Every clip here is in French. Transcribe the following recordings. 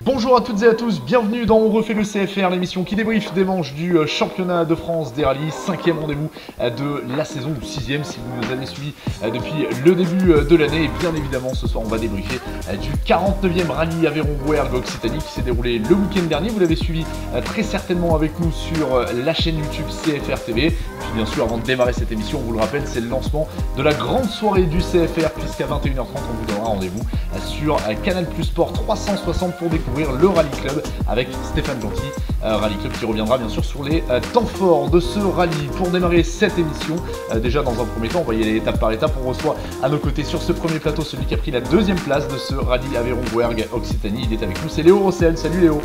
Bonjour à toutes et à tous, bienvenue dans On refait le CFR, l'émission qui débriefe des manches du championnat de France des rallyes, 5e rendez-vous de la saison, ou 6e si vous nous avez suivis depuis le début de l'année. Et bien évidemment, ce soir, on va débriefer du 49e rallye Aveyron-Rouergue Occitanie qui s'est déroulé le week-end dernier. Vous l'avez suivi très certainement avec nous sur la chaîne YouTube CFR TV. Puis bien sûr, avant de démarrer cette émission, on vous le rappelle, c'est le lancement de la grande soirée du CFR, puisqu'à 21h30, on vous donnera rendez-vous sur Canal Plus Sport 360 pour découvrir le Rallye Club avec Stéphane Gentil, Rallye Club qui reviendra bien sûr sur les temps forts de ce rallye. Pour démarrer cette émission, déjà dans un premier temps, on va y aller étape par étape. On reçoit à nos côtés sur ce premier plateau celui qui a pris la deuxième place de ce rallye Aveyron-Rouergue Occitanie. Il est avec nous, c'est Léo Rossel. Salut Léo.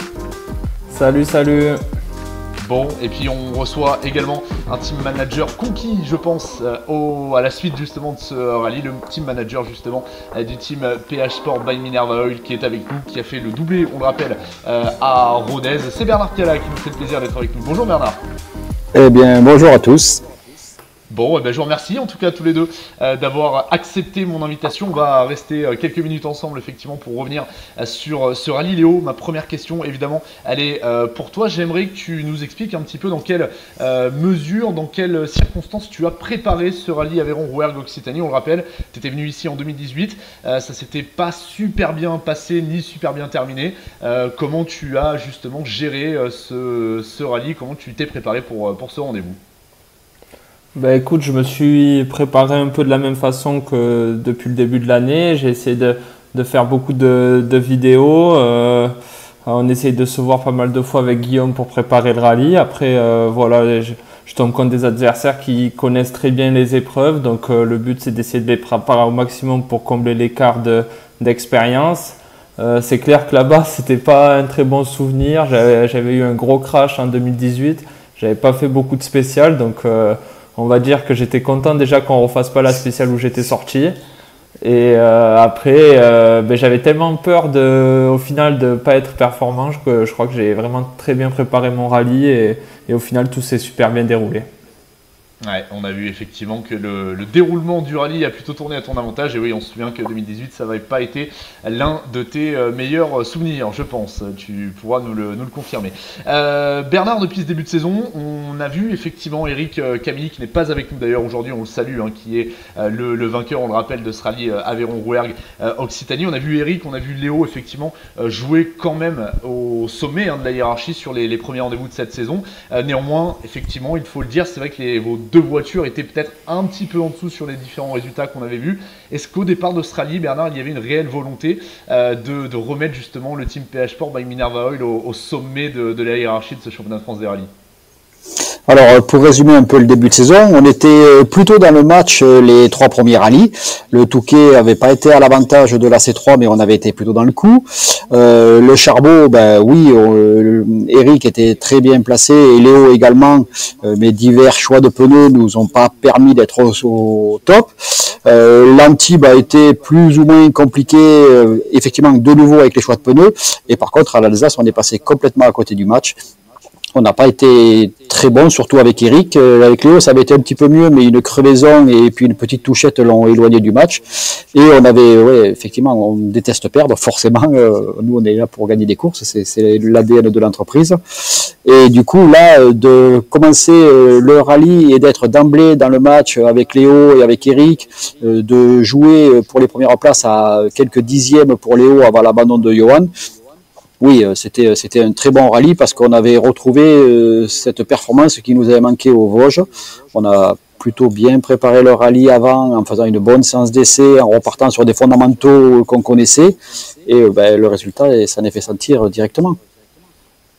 Salut. Bon, et puis on reçoit également un team manager conquis, je pense, à la suite justement de ce rallye, le team manager justement du team PH Sport by Minerva Oil qui est avec nous, qui a fait le doublé, on le rappelle, à Rodez. C'est Bernard Cala qui nous fait le plaisir d'être avec nous. Bonjour Bernard. Eh bien, bonjour à tous. Bon, je vous remercie en tout cas tous les deux d'avoir accepté mon invitation. On va rester quelques minutes ensemble effectivement pour revenir sur ce rallye. Léo, ma première question évidemment, elle est pour toi. J'aimerais que tu nous expliques un petit peu dans quelle mesure, dans quelles circonstances tu as préparé ce rallye Aveyron-Rouergue Occitanie. On le rappelle, tu étais venu ici en 2018, ça s'était pas super bien passé ni super bien terminé. Comment tu as justement géré ce rallye? Comment tu t'es préparé pour ce rendez-vous? Bah écoute, je me suis préparé un peu de la même façon que depuis le début de l'année. J'ai essayé de faire beaucoup de vidéos. On essaye de se voir pas mal de fois avec Guillaume pour préparer le rallye. Après, voilà, je tombe contre des adversaires qui connaissent très bien les épreuves. Donc le but, c'est d'essayer de les préparer au maximum pour combler l'écart d'expérience. C'est clair que là-bas, c'était pas un très bon souvenir. J'avais eu un gros crash en 2018. J'avais pas fait beaucoup de spéciales, donc on va dire que j'étais content déjà qu'on ne refasse pas la spéciale où j'étais sorti. Et après, j'avais tellement peur au final de ne pas être performant que je crois que j'ai vraiment très bien préparé mon rallye et au final tout s'est super bien déroulé. Ouais, on a vu effectivement que le déroulement du rallye a plutôt tourné à ton avantage. Et oui, on se souvient que 2018, ça n'avait pas été l'un de tes meilleurs souvenirs, je pense. Tu pourras nous le confirmer. Bernard, depuis ce début de saison, on a vu effectivement Eric Camilly, qui n'est pas avec nous d'ailleurs aujourd'hui, on le salue, qui est le vainqueur, on le rappelle, de ce rallye Aveyron-Rouergue Occitanie. On a vu Eric, on a vu Léo effectivement jouer quand même au sommet de la hiérarchie sur les premiers rendez-vous de cette saison. Néanmoins, effectivement, il faut le dire, c'est vrai que vos deux voitures étaient peut-être un petit peu en dessous sur les différents résultats qu'on avait vus. Est-ce qu'au départ de ce rallye, Bernard, il y avait une réelle volonté de remettre justement le team PH Sport by Minerva Oil au sommet de la hiérarchie de ce championnat de France des rallyes? Alors, pour résumer un peu le début de saison, on était plutôt dans le match les trois premiers rallyes. Le Touquet avait pas été à l'avantage de la C3, mais on avait été plutôt dans le coup. Le Charbot, oui, Eric était très bien placé et Léo également, mais divers choix de pneus nous ont pas permis d'être au top. L'Antibes a été plus ou moins compliqué, effectivement, de nouveau avec les choix de pneus. Et par contre, à l'Alsace, on est passé complètement à côté du match. On n'a pas été très bon, surtout avec Eric. Avec Léo, ça avait été un petit peu mieux, mais une crevaison et puis une petite touchette l'ont éloigné du match. Et on avait, effectivement, on déteste perdre, forcément. Nous, on est là pour gagner des courses, c'est l'ADN de l'entreprise. Et du coup, là, de commencer le rallye et d'être d'emblée dans le match avec Léo et avec Eric, de jouer pour les premières places à quelques dixièmes pour Léo avant l'abandon de Johan. Oui, c'était un très bon rallye parce qu'on avait retrouvé cette performance qui nous avait manqué aux Vosges. On a plutôt bien préparé le rallye avant en faisant une bonne séance d'essai, en repartant sur des fondamentaux qu'on connaissait. Et le résultat, ça s'en fait sentir directement.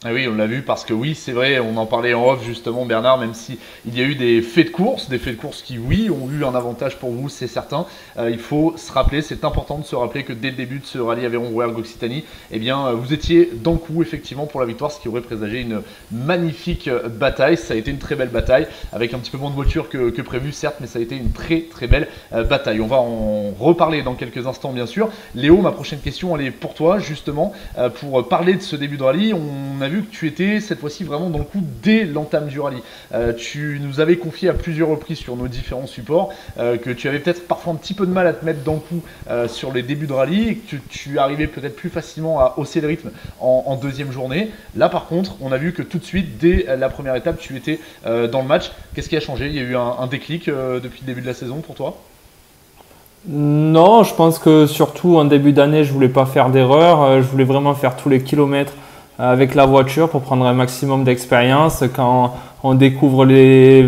Ah oui, on l'a vu parce que oui, c'est vrai, on en parlait en off justement Bernard, même si il y a eu des faits de course qui oui, ont eu un avantage pour vous, c'est certain. Il faut se rappeler, c'est important de se rappeler que dès le début de ce rallye Aveyron-Rouergue Occitanie, vous étiez dans le coup effectivement pour la victoire, ce qui aurait présagé une magnifique bataille. Ça a été une très belle bataille, avec un petit peu moins de voitures que prévu certes, mais ça a été une très très belle bataille. On va en reparler dans quelques instants bien sûr. Léo, ma prochaine question elle est pour toi justement, pour parler de ce début de rallye. On a vu que tu étais cette fois-ci vraiment dans le coup dès l'entame du rallye. Tu nous avais confié à plusieurs reprises sur nos différents supports que tu avais peut-être parfois un petit peu de mal à te mettre dans le coup sur les débuts de rallye et que tu arrivais peut-être plus facilement à hausser le rythme en deuxième journée. Là par contre, on a vu que tout de suite, dès la première étape, tu étais dans le match. Qu'est-ce qui a changé? Il y a eu un déclic depuis le début de la saison pour toi? Non, je pense que surtout en début d'année, je voulais pas faire d'erreur. Je voulais vraiment faire tous les kilomètres avec la voiture pour prendre un maximum d'expérience. Quand on découvre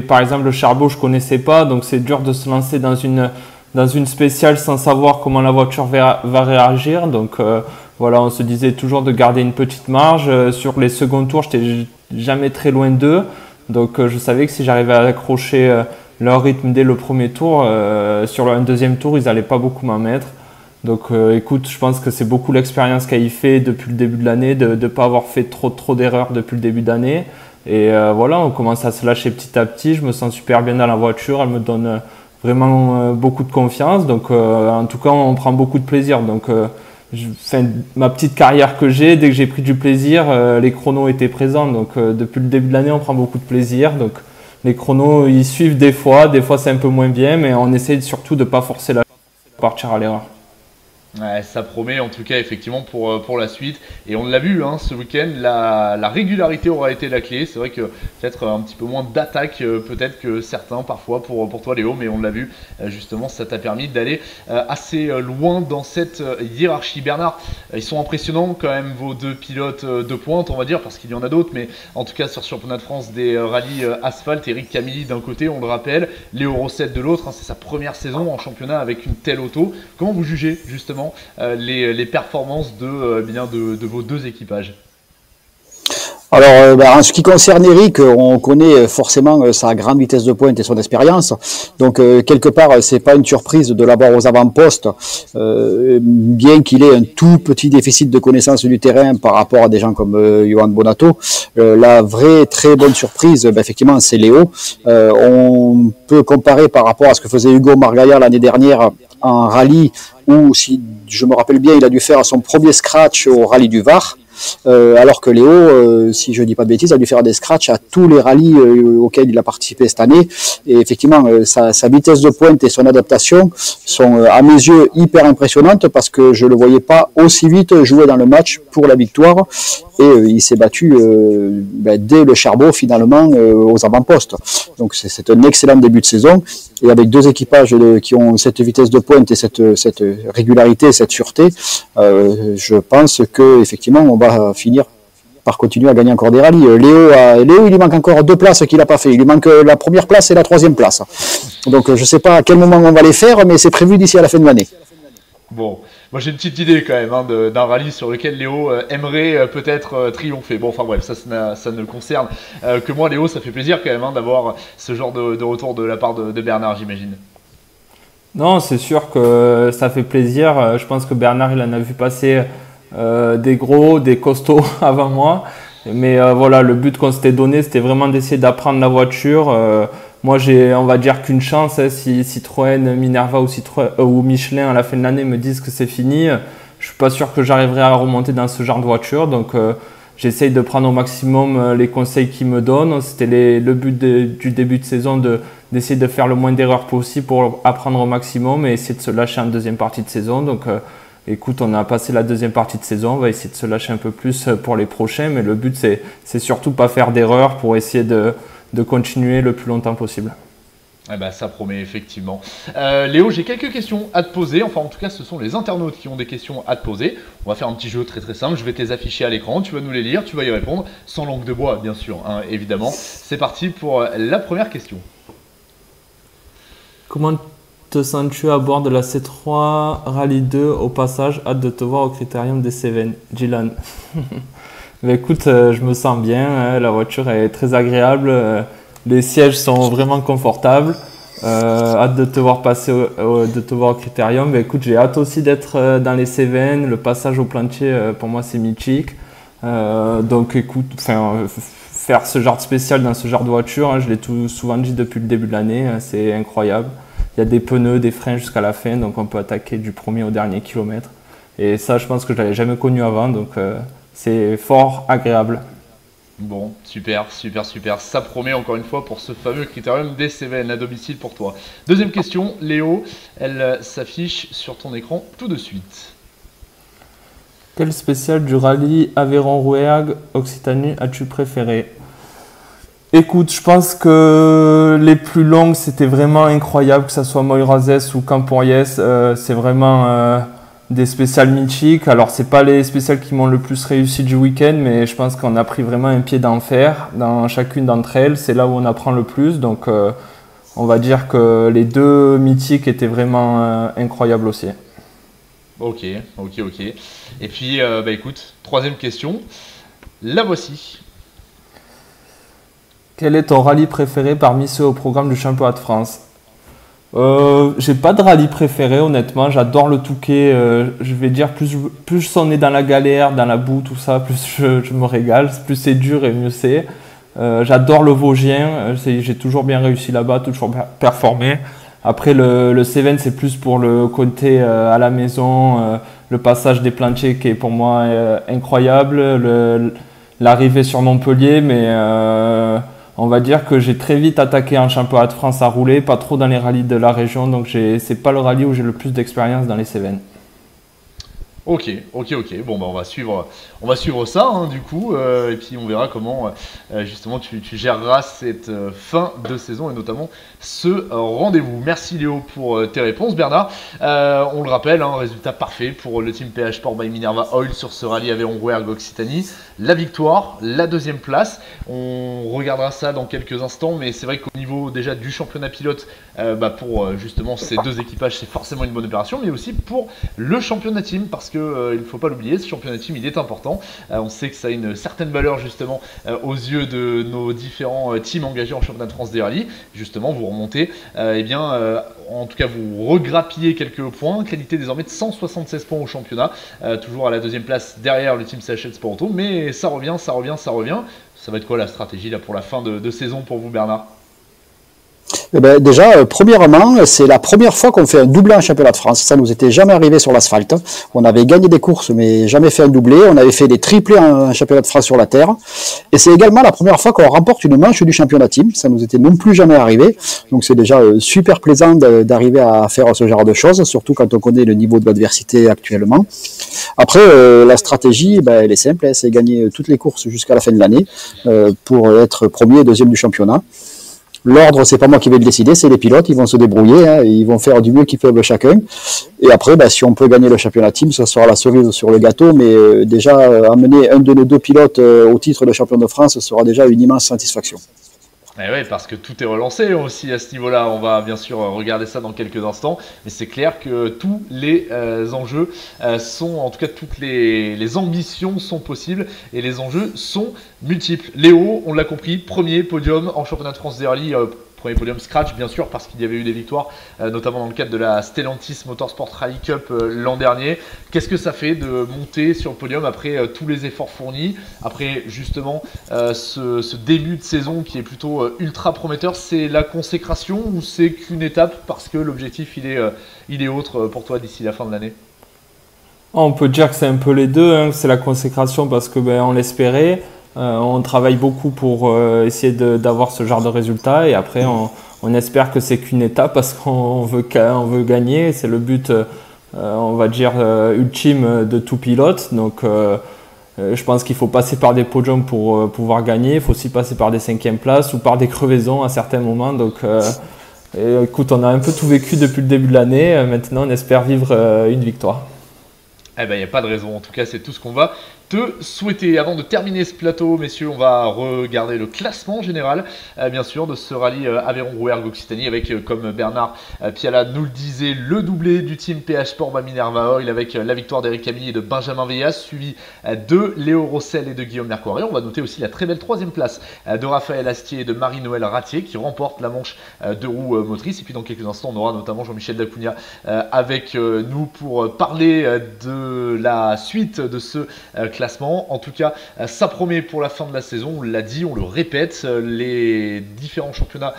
par exemple le charbot, je connaissais pas, donc c'est dur de se lancer dans une spéciale sans savoir comment la voiture va réagir. Donc voilà, on se disait toujours de garder une petite marge. Sur les seconds tours, j'étais jamais très loin d'eux. Donc je savais que si j'arrivais à accrocher leur rythme dès le premier tour, sur un deuxième tour, ils n'allaient pas beaucoup m'en mettre. Donc écoute, je pense que c'est beaucoup l'expérience qu'il fait depuis le début de l'année, de ne pas avoir fait trop d'erreurs depuis le début d'année. Et voilà, on commence à se lâcher petit à petit. Je me sens super bien dans la voiture, elle me donne vraiment beaucoup de confiance. Donc en tout cas, on prend beaucoup de plaisir. Donc ma petite carrière que j'ai, dès que j'ai pris du plaisir, les chronos étaient présents. Donc depuis le début de l'année, on prend beaucoup de plaisir. Donc les chronos, ils suivent des fois c'est un peu moins bien, mais on essaye surtout de ne pas forcer la partir à l'erreur. Ouais, ça promet en tout cas effectivement pour la suite, et on l'a vu ce week-end, la régularité aura été la clé. C'est vrai que peut-être un petit peu moins d'attaque peut-être que certains parfois pour toi Léo, mais on l'a vu justement, ça t'a permis d'aller assez loin dans cette hiérarchie. Bernard, ils sont impressionnants quand même vos deux pilotes de pointe, on va dire, parce qu'il y en a d'autres, mais en tout cas sur championnat de France des rallyes asphalte, Eric Camilly d'un côté, on le rappelle, Léo Rosset de l'autre, c'est sa première saison en championnat avec une telle auto. Comment vous jugez justement les performances de vos deux équipages? Alors, en ce qui concerne Eric, on connaît forcément sa grande vitesse de pointe et son expérience. Donc, quelque part, c'est pas une surprise de l'avoir aux avant-postes, bien qu'il ait un tout petit déficit de connaissance du terrain par rapport à des gens comme Johan Bonato. La vraie très bonne surprise, effectivement, c'est Léo. On peut comparer par rapport à ce que faisait Hugo Margaillard l'année dernière en rallye, où, si je me rappelle bien, il a dû faire son premier scratch au rallye du Var. Alors que Léo, si je dis pas de bêtises, a dû faire des scratchs à tous les rallyes auxquels il a participé cette année. Et effectivement, sa vitesse de pointe et son adaptation sont, à mes yeux, hyper impressionnantes, parce que je le voyais pas aussi vite jouer dans le match pour la victoire. Et il s'est battu dès le charbot finalement aux avant-postes. Donc c'est un excellent début de saison. Et avec deux équipages qui ont cette vitesse de pointe et cette régularité, cette sûreté, je pense que effectivement on va finir par continuer à gagner encore des rallyes. Léo, il lui manque encore 2 places qu'il n'a pas fait. Il lui manque la première place et la 3e place. Donc je ne sais pas à quel moment on va les faire, mais c'est prévu d'ici à la fin de l'année. Bon, moi j'ai une petite idée quand même d'un rallye sur lequel Léo aimerait peut-être triompher. Bon, enfin bref, ça ne concerne que moi. Léo, ça fait plaisir quand même d'avoir ce genre de retour de la part de Bernard, j'imagine. Non, c'est sûr que ça fait plaisir. Je pense que Bernard, il en a vu passer des gros, des costauds avant moi. Mais voilà, le but qu'on s'était donné, c'était vraiment d'essayer d'apprendre la voiture. Moi, j'ai, on va dire qu'une chance, si Citroën, Minerva ou Michelin à la fin de l'année me disent que c'est fini, je suis pas sûr que j'arriverai à remonter dans ce genre de voiture. Donc, j'essaye de prendre au maximum les conseils qu'ils me donnent. C'était le but du début de saison, d'essayer de faire le moins d'erreurs possible pour apprendre au maximum et essayer de se lâcher en deuxième partie de saison. Donc, écoute, on a passé la deuxième partie de saison, on va essayer de se lâcher un peu plus pour les prochains, mais le but c'est surtout pas faire d'erreurs pour essayer de continuer le plus longtemps possible. Eh ben, ça promet effectivement. Léo, j'ai quelques questions à te poser, enfin en tout cas ce sont les internautes qui ont des questions à te poser. On va faire un petit jeu très simple, je vais te les afficher à l'écran, tu vas nous les lire, tu vas y répondre, sans langue de bois bien sûr, évidemment. C'est parti pour la première question. Comment te sens-tu à bord de la C3 Rallye 2 au passage? Hâte de te voir au Critérium des Cévennes. Dylan. Mais écoute, je me sens bien, la voiture est très agréable, les sièges sont vraiment confortables. Hâte de te voir passer de te voir au Critérium. Mais écoute, j'ai hâte aussi d'être dans les Cévennes. Le passage au Plantier, pour moi, c'est mythique. Donc écoute, faire ce genre de spécial dans ce genre de voiture, je l'ai souvent dit depuis le début de l'année, c'est incroyable. Il y a des pneus, des freins jusqu'à la fin, donc on peut attaquer du premier au dernier kilomètre. Et ça, je pense que je ne l'avais jamais connu avant, donc c'est fort agréable. Bon, super, super, super. Ça promet encore une fois pour ce fameux critérium des Cévennes à domicile pour toi. Deuxième question, Léo, elle s'affiche sur ton écran tout de suite. Quel spécial du rallye Aveyron-Rouergue Occitanie as-tu préféré? Écoute, je pense que les plus longues, c'était vraiment incroyable, que ce soit Moirazès ou Campories. C'est vraiment des spéciales mythiques. Alors, c'est pas les spéciales qui m'ont le plus réussi du week-end, mais je pense qu'on a pris vraiment un pied d'enfer dans chacune d'entre elles. C'est là où on apprend le plus. Donc, on va dire que les deux mythiques étaient vraiment incroyables aussi. Ok, ok, ok. Et puis, écoute, troisième question, la voici. Quel est ton rallye préféré parmi ceux au programme du championnat de France? J'ai pas de rallye préféré, honnêtement. J'adore le Touquet. Je vais dire, plus on est dans la galère, dans la boue, tout ça, plus je me régale. Plus c'est dur et mieux c'est. J'adore le Vosgien. J'ai toujours bien réussi là-bas, toujours performé. Après, le Cévennes, c'est plus pour le côté à la maison, le passage des Plantiers qui est pour moi incroyable, l'arrivée sur Montpellier, mais on va dire que j'ai très vite attaqué un championnat de France à rouler, pas trop dans les rallyes de la région, donc c'est pas le rallye où j'ai le plus d'expérience dans les Cévennes. Ok, ok, ok. Bon, on va suivre ça, hein, du coup, et puis on verra comment justement tu géreras cette fin de saison et notamment ce rendez-vous. Merci Léo pour tes réponses, Bernard. On le rappelle, hein, résultat parfait pour le team PH Sport by Minerva Oil sur ce rallye Aveyron-Rouergue Occitanie. La victoire, la deuxième place. On regardera ça dans quelques instants, mais c'est vrai qu'au niveau déjà du championnat pilote, pour justement ces deux équipages, c'est forcément une bonne opération, mais aussi pour le championnat team, parce que il ne faut pas l'oublier, ce championnat team il est important. On sait que ça a une certaine valeur justement aux yeux de nos différents teams engagés en championnat de France des rallyes. Justement, vous remontez, en tout cas vous regrappillez quelques points, qualité désormais de 176 points au championnat, toujours à la deuxième place derrière le team CHL Sport Auto, mais ça revient, ça revient, ça revient. Ça va être quoi la stratégie là pour la fin de saison pour vous, Bernard? Eh ben, déjà, premièrement, c'est la première fois qu'on fait un doublé en championnat de France. Ça nous était jamais arrivé sur l'asphalte. On avait gagné des courses, mais jamais fait un doublé. On avait fait des triplés en championnat de France sur la terre. Et c'est également la première fois qu'on remporte une manche du championnat team. Ça nous était non plus jamais arrivé. Donc c'est déjà super plaisant d'arriver à faire ce genre de choses, surtout quand on connaît le niveau de l'adversité actuellement. Après, la stratégie, elle est simple, c'est gagner toutes les courses jusqu'à la fin de l'année pour être premier et deuxième du championnat. L'ordre, c'est pas moi qui vais le décider, c'est les pilotes, ils vont se débrouiller, hein, ils vont faire du mieux qu'ils peuvent chacun. Et après, si on peut gagner le championnat team, ça sera la cerise sur le gâteau, mais déjà, amener un de nos deux pilotes au titre de champion de France sera déjà une immense satisfaction. Eh oui, parce que tout est relancé aussi à ce niveau-là. On va bien sûr regarder ça dans quelques instants. Mais c'est clair que tous les enjeux sont, en tout cas toutes les ambitions sont possibles et les enjeux sont multiples. Léo, on l'a compris, premier podium en championnat de France des rallyes. Premier podium scratch bien sûr parce qu'il y avait eu des victoires notamment dans le cadre de la Stellantis Motorsport Rally Cup l'an dernier. Qu'est-ce que ça fait de monter sur le podium après tous les efforts fournis, après justement ce début de saison qui est plutôt ultra prometteur? C'est la consécration ou c'est qu'une étape parce que l'objectif il est autre pour toi d'ici la fin de l'année? On peut dire que c'est un peu les deux, hein. C'est la consécration parce que on l'espérait. On travaille beaucoup pour essayer d'avoir ce genre de résultats et après on espère que c'est qu'une étape parce qu'on veut gagner. C'est le but, on va dire, ultime de tout pilote. Donc je pense qu'il faut passer par des podiums pour pouvoir gagner. Il faut aussi passer par des 5e places ou par des crevaisons à certains moments. Donc écoute, on a un peu tout vécu depuis le début de l'année. Maintenant, on espère vivre une victoire. Eh ben, il n'y a pas de raison. En tout cas, c'est tout ce qu'on va te souhaiter. Avant de terminer ce plateau, messieurs, on va regarder le classement général, bien sûr, de ce rallye Aveyron-Rouergue Occitanie avec, comme Bernard Piala nous le disait, le doublé du team PH Sport by Minerva Oil avec la victoire d'Eric Camille et de Benjamin Veillas, suivi de Léo Rossel et de Guillaume Mercoire. On va noter aussi la très belle 3e place de Raphaël Astier et de Marie-Noël Ratier qui remportent la manche de roues motrices. Et puis dans quelques instants, on aura notamment Jean-Michel Dacugna avec nous pour parler de la suite de ce classement classement. En tout cas, ça promet pour la fin de la saison, on l'a dit, on le répète, les différents championnats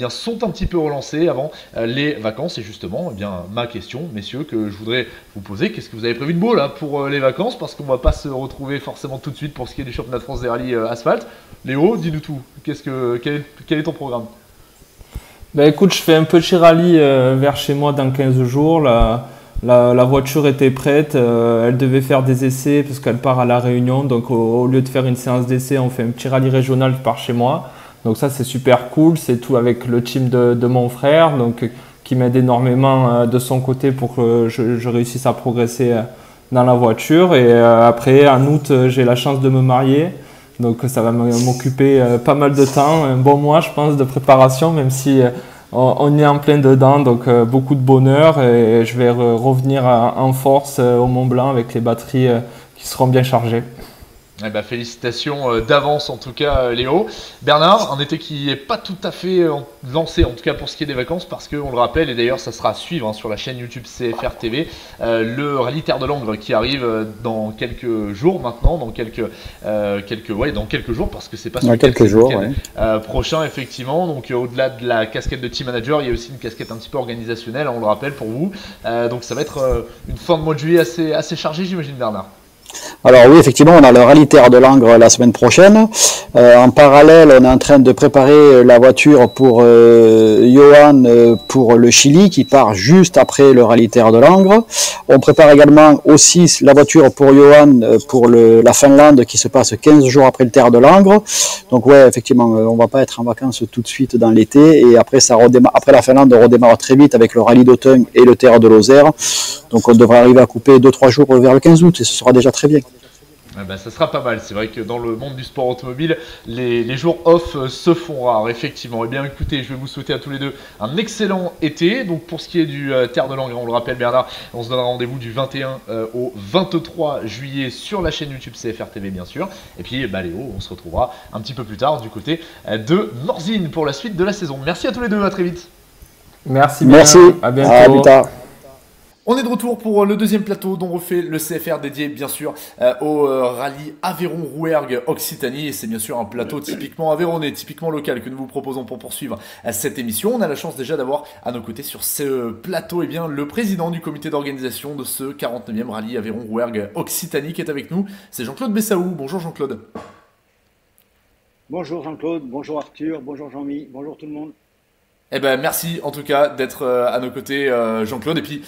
sont un petit peu relancés avant les vacances. Et justement, ma question, messieurs, que je voudrais vous poser, qu'est-ce que vous avez prévu de beau là pour les vacances? Parce qu'on va pas se retrouver forcément tout de suite pour ce qui est du championnat de France des rallyes asphalte. Léo, dis-nous tout. Quel est ton programme? Ben écoute, je fais un petit rallye vers chez moi dans 15 jours. La voiture était prête, elle devait faire des essais parce qu'elle part à La Réunion. Donc au lieu de faire une séance d'essai, on fait un petit rallye régional par chez moi. Donc ça c'est super cool, c'est tout avec le team de mon frère donc, qui m'aide énormément de son côté pour que je réussisse à progresser dans la voiture. Et après en août j'ai la chance de me marier. Donc ça va m'occuper pas mal de temps, un bon mois je pense de préparation même si on est en plein dedans, donc beaucoup de bonheur et je vais revenir en force au Mont Blanc avec les batteries qui seront bien chargées. Félicitations d'avance en tout cas Léo. Bernard, un été qui n'est pas tout à fait lancé en tout cas pour ce qui est des vacances parce qu'on le rappelle et d'ailleurs ça sera à suivre sur la chaîne YouTube CFR TV, le rallye Terre de Langres qui arrive dans quelques jours maintenant, dans quelques jours parce que c'est pas prochain effectivement. Donc au-delà de la casquette de team manager, il y a aussi une casquette un petit peu organisationnelle, on le rappelle pour vous. Donc ça va être une fin de mois de juillet assez chargée j'imagine Bernard. Alors oui, effectivement, on a le rallye Terre de Langres la semaine prochaine. En parallèle, on est en train de préparer la voiture pour Johan pour le Chili, qui part juste après le rallye Terre de Langres. On prépare également aussi la voiture pour Johan pour la Finlande, qui se passe 15 jours après le Terre de Langres. Donc ouais, effectivement, on va pas être en vacances tout de suite dans l'été. Et après, après la Finlande, on redémarre très vite avec le rallye d'Autun et le Terre de Lozère. Donc on devrait arriver à couper 2-3 jours vers le 15 août et ce sera déjà très bien. Ça sera pas mal, c'est vrai que dans le monde du sport automobile, les jours off se font rares, effectivement. Eh bien écoutez, je vais vous souhaiter à tous les deux un excellent été. Donc pour ce qui est du Terre de Langres, on le rappelle Bernard, on se donnera rendez-vous du 21 au 23 juillet sur la chaîne YouTube CFR TV bien sûr. Et puis Léo, on se retrouvera un petit peu plus tard du côté de Morzine pour la suite de la saison. Merci à tous les deux, à très vite. Merci, à bientôt. À plus tard. On est de retour pour le deuxième plateau dont refait le CFR dédié bien sûr au rallye Aveyron-Rouergue Occitanie et c'est bien sûr un plateau typiquement aveyronnais, typiquement local que nous vous proposons pour poursuivre cette émission. On a la chance déjà d'avoir à nos côtés sur ce plateau le président du comité d'organisation de ce 49e rallye Aveyron-Rouergue Occitanie qui est avec nous, c'est Jean-Claude Bessaou. Bonjour Jean-Claude. Bonjour Jean-Claude, bonjour Arthur, bonjour Jean-Mi, bonjour tout le monde. Merci en tout cas d'être à nos côtés Jean-Claude et puis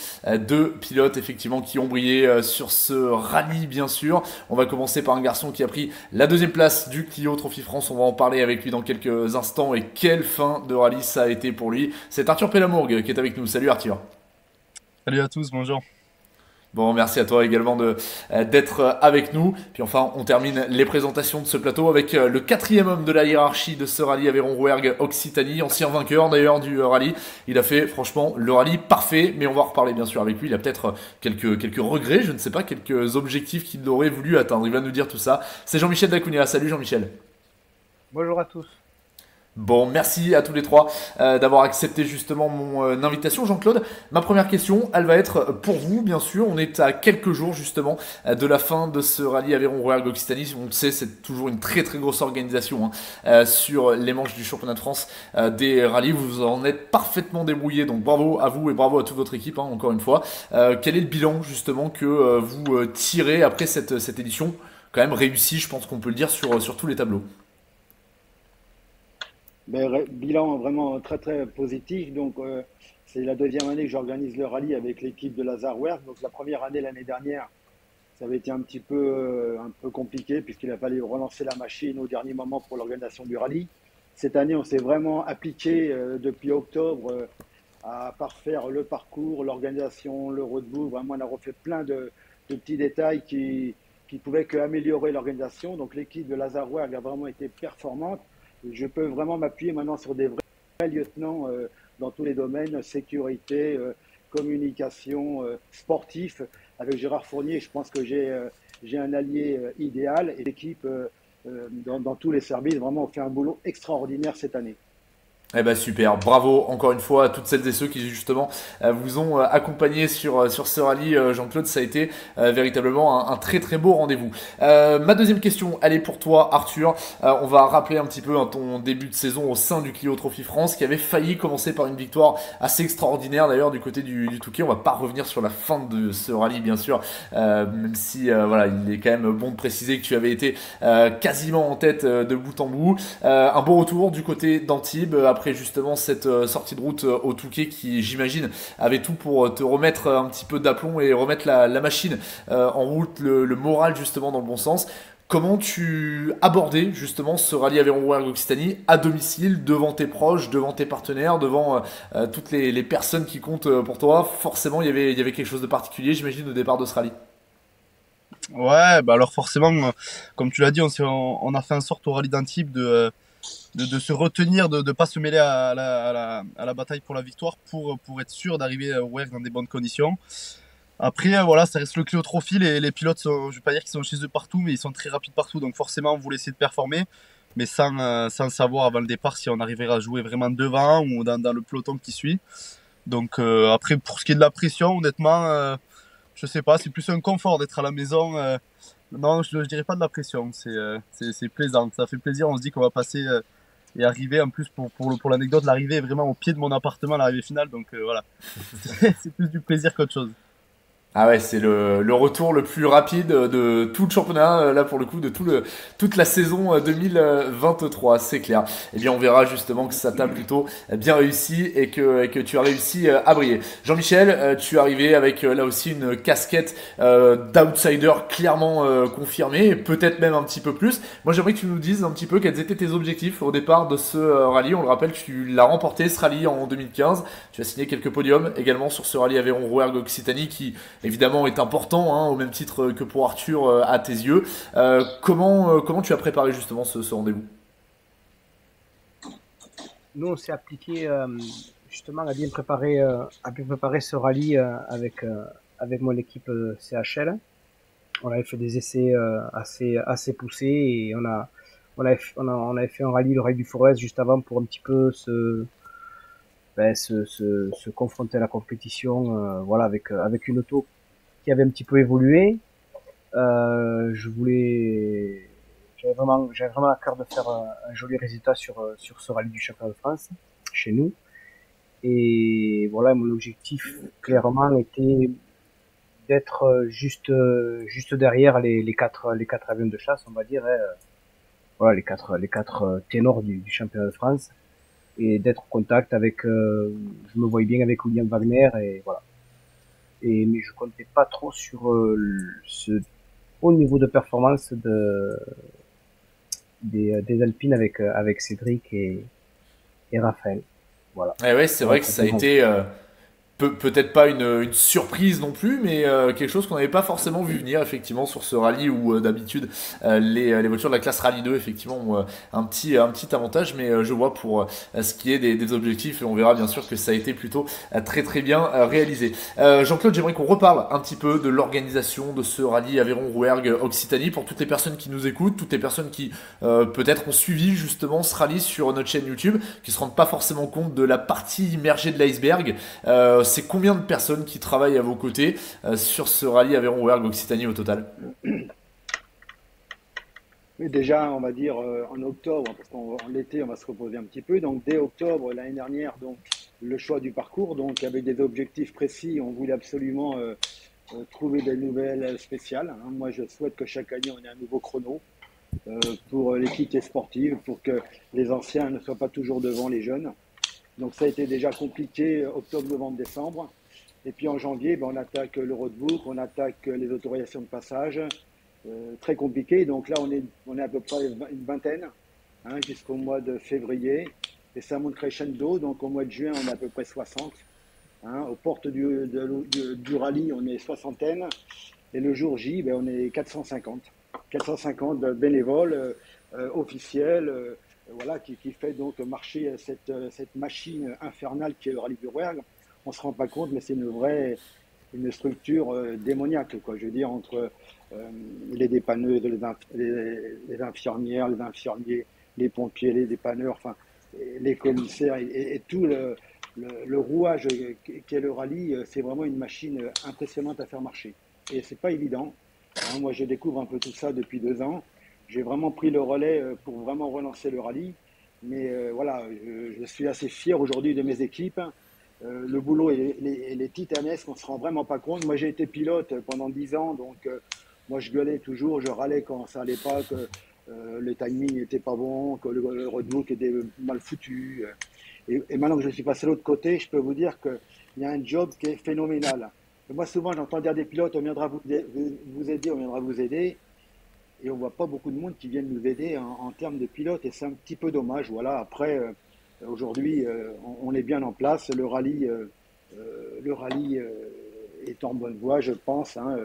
deux pilotes effectivement qui ont brillé sur ce rallye bien sûr. On va commencer par un garçon qui a pris la deuxième place du Clio Trophy France, on va en parler avec lui dans quelques instants et quelle fin de rallye ça a été pour lui. C'est Arthur Pellamourgue qui est avec nous, salut Arthur. Salut à tous, bonjour. Bon, merci à toi également d'être avec nous. Puis enfin, on termine les présentations de ce plateau avec le quatrième homme de la hiérarchie de ce rallye Aveyron-Rouergue Occitanie, ancien vainqueur d'ailleurs du rallye. Il a fait franchement le rallye parfait, mais on va en reparler bien sûr avec lui. Il a peut-être quelques regrets, je ne sais pas, quelques objectifs qu'il aurait voulu atteindre. Il va nous dire tout ça. C'est Jean-Michel Dacunia. Salut Jean-Michel. Bonjour à tous. Bon, merci à tous les trois d'avoir accepté justement mon invitation, Jean-Claude. Ma première question, elle va être pour vous, bien sûr. On est à quelques jours justement de la fin de ce rallye Aveyron-Rouergue Occitanie. On le sait, c'est toujours une très très grosse organisation sur les manches du championnat de France des rallyes. Vous en êtes parfaitement débrouillé, donc bravo à vous et bravo à toute votre équipe, encore une fois. Quel est le bilan justement que vous tirez après cette édition quand même réussie, je pense qu'on peut le dire, sur tous les tableaux? Bilan vraiment très très positif. Donc c'est la deuxième année que j'organise le rallye avec l'équipe de Lazare-Werk. Donc la première année l'année dernière, ça avait été un peu compliqué puisqu'il a fallu relancer la machine au dernier moment pour l'organisation du rallye. Cette année, on s'est vraiment appliqué depuis octobre à parfaire le parcours, l'organisation, le roadbook. Vraiment, on a refait plein de petits détails qui pouvaient qu'améliorer l'organisation. Donc l'équipe de Lazare-Werk a vraiment été performante. Je peux vraiment m'appuyer maintenant sur des vrais lieutenants dans tous les domaines, sécurité, communication, sportif. Avec Gérard Fournier, je pense que j'ai un allié idéal et l'équipe dans tous les services vraiment fait un boulot extraordinaire cette année. Eh ben super, bravo encore une fois à toutes celles et ceux qui justement vous ont accompagné sur ce rallye, Jean-Claude. Ça a été véritablement un très très beau rendez-vous. Ma deuxième question, elle est pour toi, Arthur. On va rappeler un petit peu ton début de saison au sein du Clio Trophy France, qui avait failli commencer par une victoire assez extraordinaire d'ailleurs du côté du Touquet. On va pas revenir sur la fin de ce rallye bien sûr, même si voilà, il est quand même bon de préciser que tu avais été quasiment en tête de bout en bout. Un beau retour du côté d'Antibes après justement cette sortie de route au Touquet qui, j'imagine, avait tout pour te remettre un petit peu d'aplomb et remettre la machine en route, le moral justement dans le bon sens. Comment tu abordais justement ce rallye Aveyron-Rouergue Occitanie à domicile, devant tes proches, devant tes partenaires, devant toutes les personnes qui comptent pour toi? Forcément, il y avait quelque chose de particulier, j'imagine, au départ de ce rallye. Ouais, bah alors forcément, comme tu l'as dit, on a fait en sorte au rallye d'Antibes de se retenir, de ne pas se mêler à la bataille pour la victoire pour être sûr d'arriver au WEC dans des bonnes conditions. Après, voilà, ça reste le Clio Trophy. Les pilotes, je vais pas dire qu'ils sont chez eux partout, mais ils sont très rapides partout. Donc forcément, on voulait essayer de performer, mais sans savoir avant le départ si on arriverait à jouer vraiment devant ou dans le peloton qui suit. Donc après, pour ce qui est de la pression, honnêtement, je sais pas, c'est plus un confort d'être à la maison. Non, je dirais pas de la pression, c'est plaisant. Ça fait plaisir, on se dit qu'on va passer et arriver. En plus, pour l'anecdote, l'arrivée est vraiment au pied de mon appartement, l'arrivée finale. Donc voilà, c'est plus du plaisir qu'autre chose. Ah ouais, c'est le retour le plus rapide de tout le championnat, là pour le coup, de toute la saison 2023, c'est clair. Eh bien, on verra justement que ça t'a plutôt bien réussi et que tu as réussi à briller. Jean-Michel, tu es arrivé avec là aussi une casquette d'outsider clairement confirmée, et peut-être même un petit peu plus. Moi, j'aimerais que tu nous dises un petit peu quels étaient tes objectifs au départ de ce rallye. On le rappelle, tu l'as remporté, ce rallye, en 2015. Tu as signé quelques podiums également sur ce rallye Aveyron-Rouergue Occitanie qui évidemment est important, hein, au même titre que pour Arthur à tes yeux. Comment tu as préparé justement ce rendez-vous? Nous, on s'est appliqué justement à bien préparer ce rallye avec mon équipe CHL. On avait fait des essais assez poussés et on avait fait un rallye, le rallye du Forest, juste avant pour un petit peu se confronter à la compétition, voilà, avec une auto qui avait un petit peu évolué. J'avais vraiment à cœur de faire un joli résultat sur ce rallye du championnat de France chez nous. Et voilà, mon objectif clairement était d'être juste derrière les quatre avions de chasse, on va dire, hein, voilà, les quatre ténors du championnat de France, et d'être en contact avec, je me voyais bien avec William Wagner, et voilà. Mais je comptais pas trop sur ce haut niveau de performance des Alpines avec Cédric et Raphaël. Voilà. Eh ouais, c'est Voilà, vrai que ça a été peut-être pas une surprise non plus, mais quelque chose qu'on n'avait pas forcément vu venir effectivement sur ce rallye où d'habitude les voitures de la classe Rallye 2 effectivement ont un petit avantage, mais je vois pour ce qui est des objectifs, et on verra bien sûr que ça a été plutôt très très bien réalisé. Jean-Claude, j'aimerais qu'on reparle un petit peu de l'organisation de ce rallye Aveyron-Rouergue Occitanie pour toutes les personnes qui nous écoutent, toutes les personnes qui peut-être ont suivi justement ce rallye sur notre chaîne YouTube, qui se rendent pas forcément compte de la partie immergée de l'iceberg. C'est combien de personnes qui travaillent à vos côtés sur ce rallye Aveyron-Rouergue Occitanie au total? Mais déjà, on va dire en octobre, parce qu'en l'été, on va se reposer un petit peu. Donc, dès octobre l'année dernière, donc le choix du parcours, donc avec des objectifs précis, on voulait absolument trouver des nouvelles spéciales, hein. Moi, je souhaite que chaque année, on ait un nouveau chrono pour l'équité sportive, pour que les anciens ne soient pas toujours devant les jeunes. Donc, ça a été déjà compliqué octobre, novembre, décembre. Et puis en janvier, ben, on attaque le roadbook, on attaque les autorisations de passage. Très compliqué. Donc là, on est à peu près une vingtaine, hein, jusqu'au mois de février. Et ça monte crescendo. Donc au mois de juin, on est à peu près 60. Hein. Aux portes du rallye, on est soixantaine. Et le jour J, ben, on est 450. 450 bénévoles officiels, voilà, qui fait donc marcher cette machine infernale qui est le rallye du Rouergue. On ne se rend pas compte, mais c'est une structure démoniaque, quoi. Je veux dire, entre les dépanneuses, les infirmières, les infirmiers, les pompiers, les dépanneurs, enfin, les commissaires et tout le rouage qu'est le rallye, c'est vraiment une machine impressionnante à faire marcher. Et c'est pas évident. Hein, moi, je découvre un peu tout ça depuis 2 ans. J'ai vraiment pris le relais pour vraiment relancer le rallye. Mais voilà, je suis assez fier aujourd'hui de mes équipes. Le boulot est titanesque, on ne se rend vraiment pas compte. Moi, j'ai été pilote pendant 10 ans, donc moi, je gueulais toujours, je râlais quand ça allait pas, que le timing n'était pas bon, que le roadbook était mal foutu. Et maintenant que je suis passé de l'autre côté, je peux vous dire qu'il y a un job qui est phénoménal. Et moi, souvent, j'entends dire des pilotes, on viendra vous aider, on viendra vous aider. Et on ne voit pas beaucoup de monde qui viennent nous aider en termes de pilotes. Et c'est un petit peu dommage. Voilà. Après, aujourd'hui, on est bien en place. Le rallye est en bonne voie, je pense. Hein.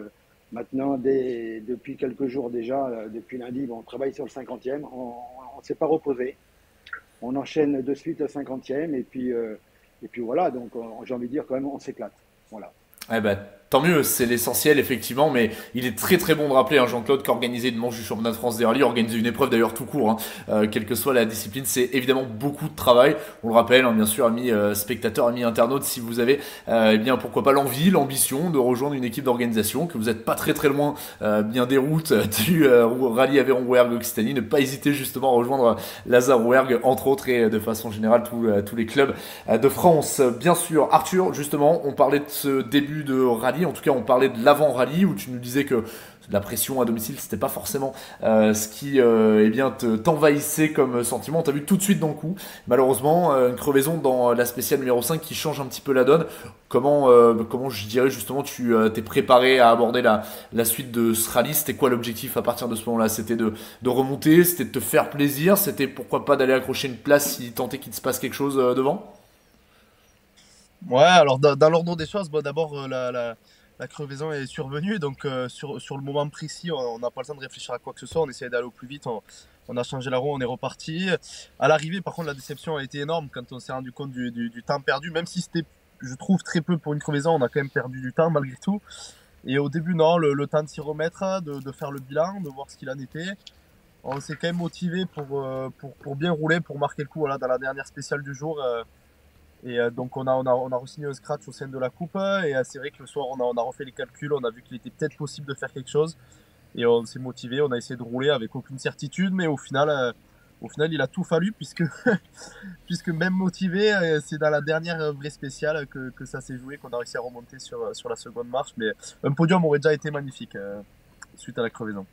Maintenant, depuis quelques jours déjà, depuis lundi, on travaille sur le 50e. On ne s'est pas reposé. On enchaîne de suite le 50e. Et puis voilà. Donc, j'ai envie de dire quand même, on s'éclate. Voilà. Eh ben, tant mieux, c'est l'essentiel effectivement, mais il est très très bon de rappeler, hein, Jean-Claude, qu'organiser une manche du championnat de France des rallyes, organiser une épreuve d'ailleurs tout court, hein, quelle que soit la discipline, c'est évidemment beaucoup de travail. On le rappelle, hein, bien sûr, amis spectateurs, amis internautes, si vous avez, eh bien pourquoi pas l'envie, l'ambition de rejoindre une équipe d'organisation, que vous n'êtes pas très très loin bien des routes du rallye Aveyron-Rouergue Occitanie, ne pas hésiter justement à rejoindre Lazare-Rouergue entre autres et de façon générale tous les clubs de France. Bien sûr, Arthur, justement, on parlait de ce début de rallye, en tout cas on parlait de l'avant-rallye où tu nous disais que la pression à domicile c'était pas forcément ce qui eh bien t'envahissait comme sentiment. T'as vu tout de suite dans le coup, malheureusement une crevaison dans la spéciale numéro 5 qui change un petit peu la donne. Comment je dirais justement tu t'es préparé à aborder la suite de ce rallye? C'était quoi l'objectif à partir de ce moment là? C'était de remonter, c'était de te faire plaisir, c'était pourquoi pas d'aller accrocher une place si tant est qu'il se passe quelque chose devant? Ouais, alors dans l'ordre des choses, bon, d'abord la crevaison est survenue, donc sur le moment précis, on n'a pas le temps de réfléchir à quoi que ce soit, on essayait d'aller au plus vite, on a changé la roue, on est reparti. À l'arrivée, par contre, la déception a été énorme quand on s'est rendu compte du temps perdu, même si c'était, je trouve, très peu pour une crevaison, on a quand même perdu du temps malgré tout. Et au début, non, le temps de s'y remettre, de faire le bilan, de voir ce qu'il en était. On s'est quand même motivé pour bien rouler, pour marquer le coup voilà, dans la dernière spéciale du jour. Donc on a re-signé un scratch au sein de la coupe et c'est vrai que le soir on a refait les calculs, on a vu qu'il était peut-être possible de faire quelque chose et on s'est motivé, on a essayé de rouler avec aucune certitude mais au final il a tout fallu puisque même motivé c'est dans la dernière vraie spéciale que ça s'est joué, qu'on a réussi à remonter sur la seconde marche, mais un podium aurait déjà été magnifique suite à la crevaison.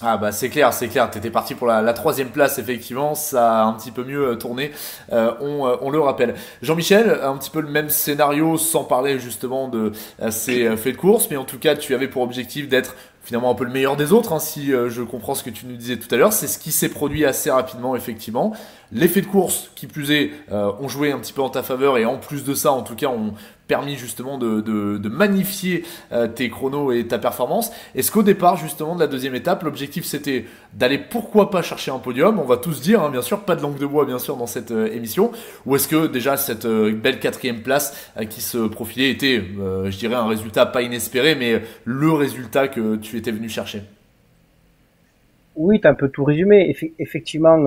Ah bah c'est clair, t'étais parti pour la troisième place effectivement, ça a un petit peu mieux tourné, on le rappelle. Jean-Michel, un petit peu le même scénario sans parler justement de ces faits de course, mais en tout cas tu avais pour objectif d'être finalement un peu le meilleur des autres, hein, si je comprends ce que tu nous disais tout à l'heure, c'est ce qui s'est produit assez rapidement effectivement. Les faits de course, qui plus est, ont joué un petit peu en ta faveur et en plus de ça en tout cas ont permis justement de magnifier tes chronos et ta performance. Est-ce qu'au départ justement de la deuxième étape, l'objectif c'était d'aller pourquoi pas chercher un podium, on va tous dire hein, bien sûr, pas de langue de bois bien sûr dans cette émission, ou est-ce que déjà cette belle quatrième place qui se profilait était je dirais un résultat pas inespéré mais le résultat que tu étais venu chercher? Oui, t'as un peu tout résumé. Effectivement,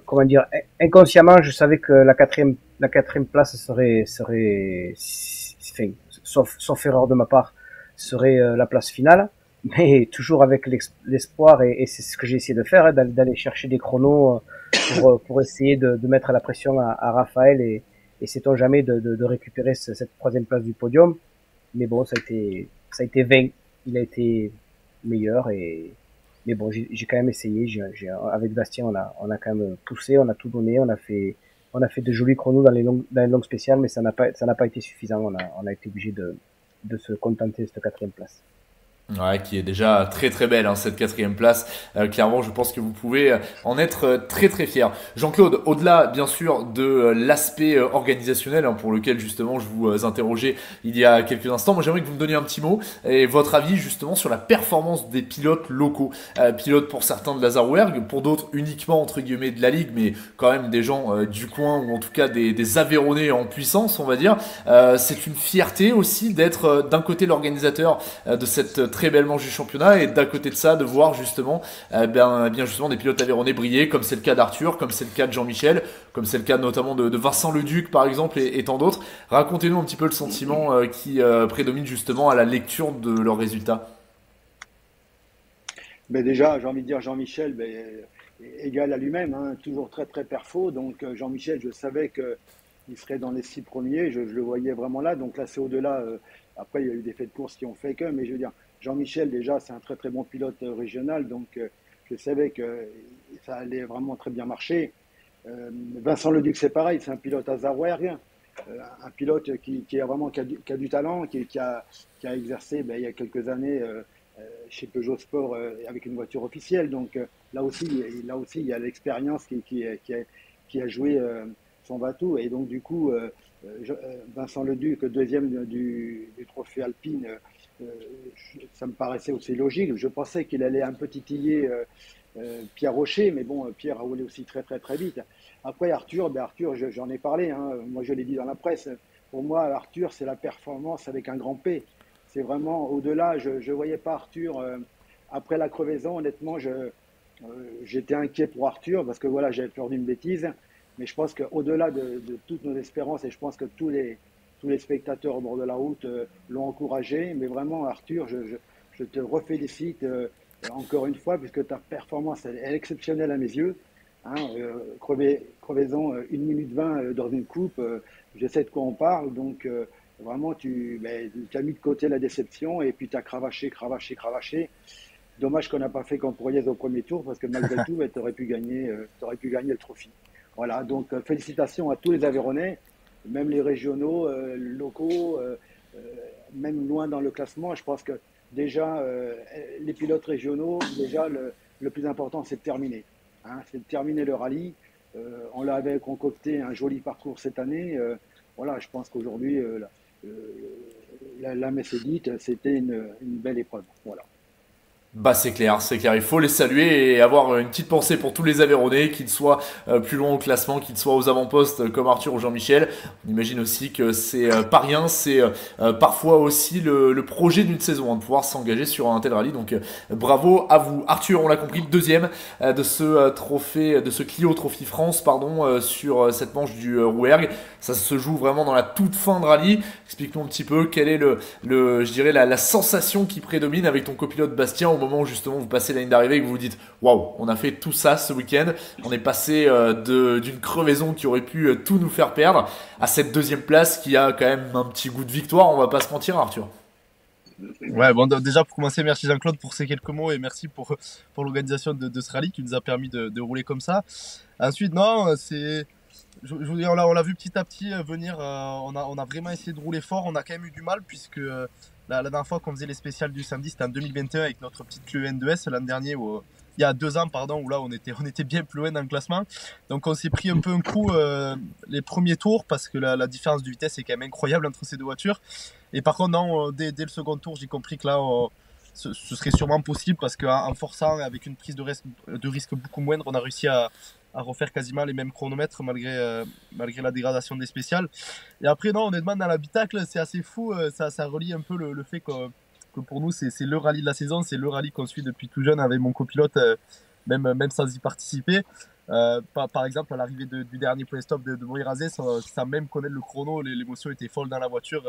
comment dire, inconsciemment, je savais que la quatrième place serait, enfin, sauf erreur de ma part, serait la place finale, mais toujours avec l'espoir et c'est ce que j'ai essayé de faire, hein, d'aller chercher des chronos pour essayer de mettre la pression à Raphaël et sait-on jamais de récupérer cette troisième place du podium. Mais bon, ça a été vain. Il a été meilleur mais bon, j'ai quand même essayé. Avec Bastien, on a quand même poussé, on a tout donné, on a fait de jolis chronos dans les longues spéciales, mais ça n'a pas été suffisant. On a été obligé de se contenter de cette quatrième place. Ouais, qui est déjà très très belle hein, cette quatrième place. Clairement, je pense que vous pouvez en être très très fier. Jean-Claude, au-delà bien sûr de l'aspect organisationnel hein, pour lequel justement je vous interrogeais il y a quelques instants, moi j'aimerais que vous me donniez un petit mot et votre avis justement sur la performance des pilotes locaux. Pilotes pour certains de Lazare-Rouergue, pour d'autres uniquement entre guillemets de la Ligue, mais quand même des gens du coin ou en tout cas des Aveyronnais en puissance, on va dire. C'est une fierté aussi d'être d'un côté l'organisateur de cette très belle manche du championnat, et d'à côté de ça, de voir justement, bien justement des pilotes aveyronnais briller, comme c'est le cas d'Arthur, comme c'est le cas de Jean-Michel, comme c'est le cas notamment de Vincent Leduc par exemple, et tant d'autres. Racontez-nous un petit peu le sentiment qui prédomine justement à la lecture de leurs résultats. Ben déjà, j'ai envie de dire Jean-Michel, égal à lui-même, hein, toujours très très perfo. Donc Jean-Michel, je savais qu'il serait dans les 6 premiers, je le voyais vraiment là. Donc là, c'est au-delà. Après, il y a eu des faits de course qui ont fait que, mais je veux dire, Jean-Michel, déjà, c'est un très très bon pilote régional. Donc je savais que ça allait vraiment très bien marcher. Vincent Leduc, c'est pareil, c'est un pilote Hazard-Werg, un pilote qui a vraiment qui a du talent, qui a exercé il y a quelques années chez Peugeot Sport avec une voiture officielle. Donc là aussi, il y a l'expérience qui a joué son bateau. Et donc du coup, Vincent Leduc, deuxième du trophée Alpine, euh, ça me paraissait aussi logique. Je pensais qu'il allait un peu titiller Pierre Rocher, mais bon, Pierre a roulé aussi très très très vite. Après Arthur, j'en ai parlé, hein, moi je l'ai dit dans la presse, pour moi Arthur c'est la performance avec un grand P. C'est vraiment au-delà, je ne voyais pas Arthur, après la crevaison, honnêtement, j'étais inquiet pour Arthur parce que voilà, j'avais peur d'une bêtise, mais je pense qu'au-delà de toutes nos espérances, et je pense que tous les spectateurs au bord de la route l'ont encouragé, mais vraiment Arthur, je te refélicite encore une fois, puisque ta performance elle est exceptionnelle à mes yeux. Hein, crevaison 1 minute 20 dans une coupe, je sais de quoi on parle, donc vraiment tu as mis de côté la déception et puis tu as cravaché. Dommage qu'on n'a pas fait Campouriez au premier tour parce que malgré tout, tu aurais pu gagner le trophée. Voilà, donc félicitations à tous les Aveyronnais, même les régionaux, locaux, même loin dans le classement. Je pense que déjà, les pilotes régionaux, déjà, le plus important, c'est de terminer. Hein, c'est de terminer le rallye. On l'avait concocté un joli parcours cette année. Voilà, je pense qu'aujourd'hui, la messe est dite, c'était une belle épreuve. Voilà. Bah c'est clair, il faut les saluer et avoir une petite pensée pour tous les Aveyronnais, qu'ils soient plus loin au classement, qu'ils soient aux avant-postes comme Arthur ou Jean-Michel. On imagine aussi que c'est pas rien, c'est parfois aussi le projet d'une saison, hein, de pouvoir s'engager sur un tel rallye. Donc bravo à vous. Arthur, on l'a compris, le deuxième de ce trophée, de ce Clio Trophy France, pardon, sur cette manche du Rouergue. Ça se joue vraiment dans la toute fin de rallye. Explique-nous un petit peu quelle est je dirais la sensation qui prédomine avec ton copilote Bastien au moment où justement vous passez la ligne d'arrivée et que vous vous dites waouh, on a fait tout ça ce week-end, on est passé d'une crevaison qui aurait pu tout nous faire perdre à cette deuxième place qui a quand même un petit goût de victoire, on va pas se mentir Arthur. Ouais, bon, déjà pour commencer, merci Jean-Claude pour ces quelques mots et merci pour l'organisation de ce rallye qui nous a permis de rouler comme ça. Ensuite, non, on l'a vu petit à petit venir. On a vraiment essayé de rouler fort. On a quand même eu du mal puisque la dernière fois qu'on faisait les spéciales du samedi, c'était en 2021 avec notre petite Clio N2S l'an dernier, il y a 2 ans, pardon, où là on était bien plus loin dans le classement. Donc on s'est pris un peu un coup les premiers tours parce que la différence de vitesse est quand même incroyable entre ces deux voitures. Et par contre, non, dès le second tour, j'ai compris que là, ce serait sûrement possible parce qu'en forçant avec une prise de risque beaucoup moindre, on a réussi à refaire quasiment les mêmes chronomètres malgré la dégradation des spéciales. Et après, non, honnêtement, dans l'habitacle, c'est assez fou. Ça relie un peu le fait que pour nous, c'est le rallye de la saison. C'est le rallye qu'on suit depuis tout jeune avec mon copilote, même sans y participer. Par exemple, à l'arrivée du dernier point stop de Moirazé, sans même connaître le chrono, l'émotion était folle dans la voiture,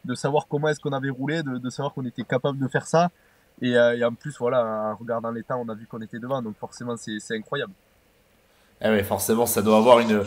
de savoir comment est-ce qu'on avait roulé, de savoir qu'on était capable de faire ça. Et en plus, voilà, en regardant les temps, on a vu qu'on était devant. Donc forcément, c'est incroyable. Eh oui, forcément, ça doit avoir une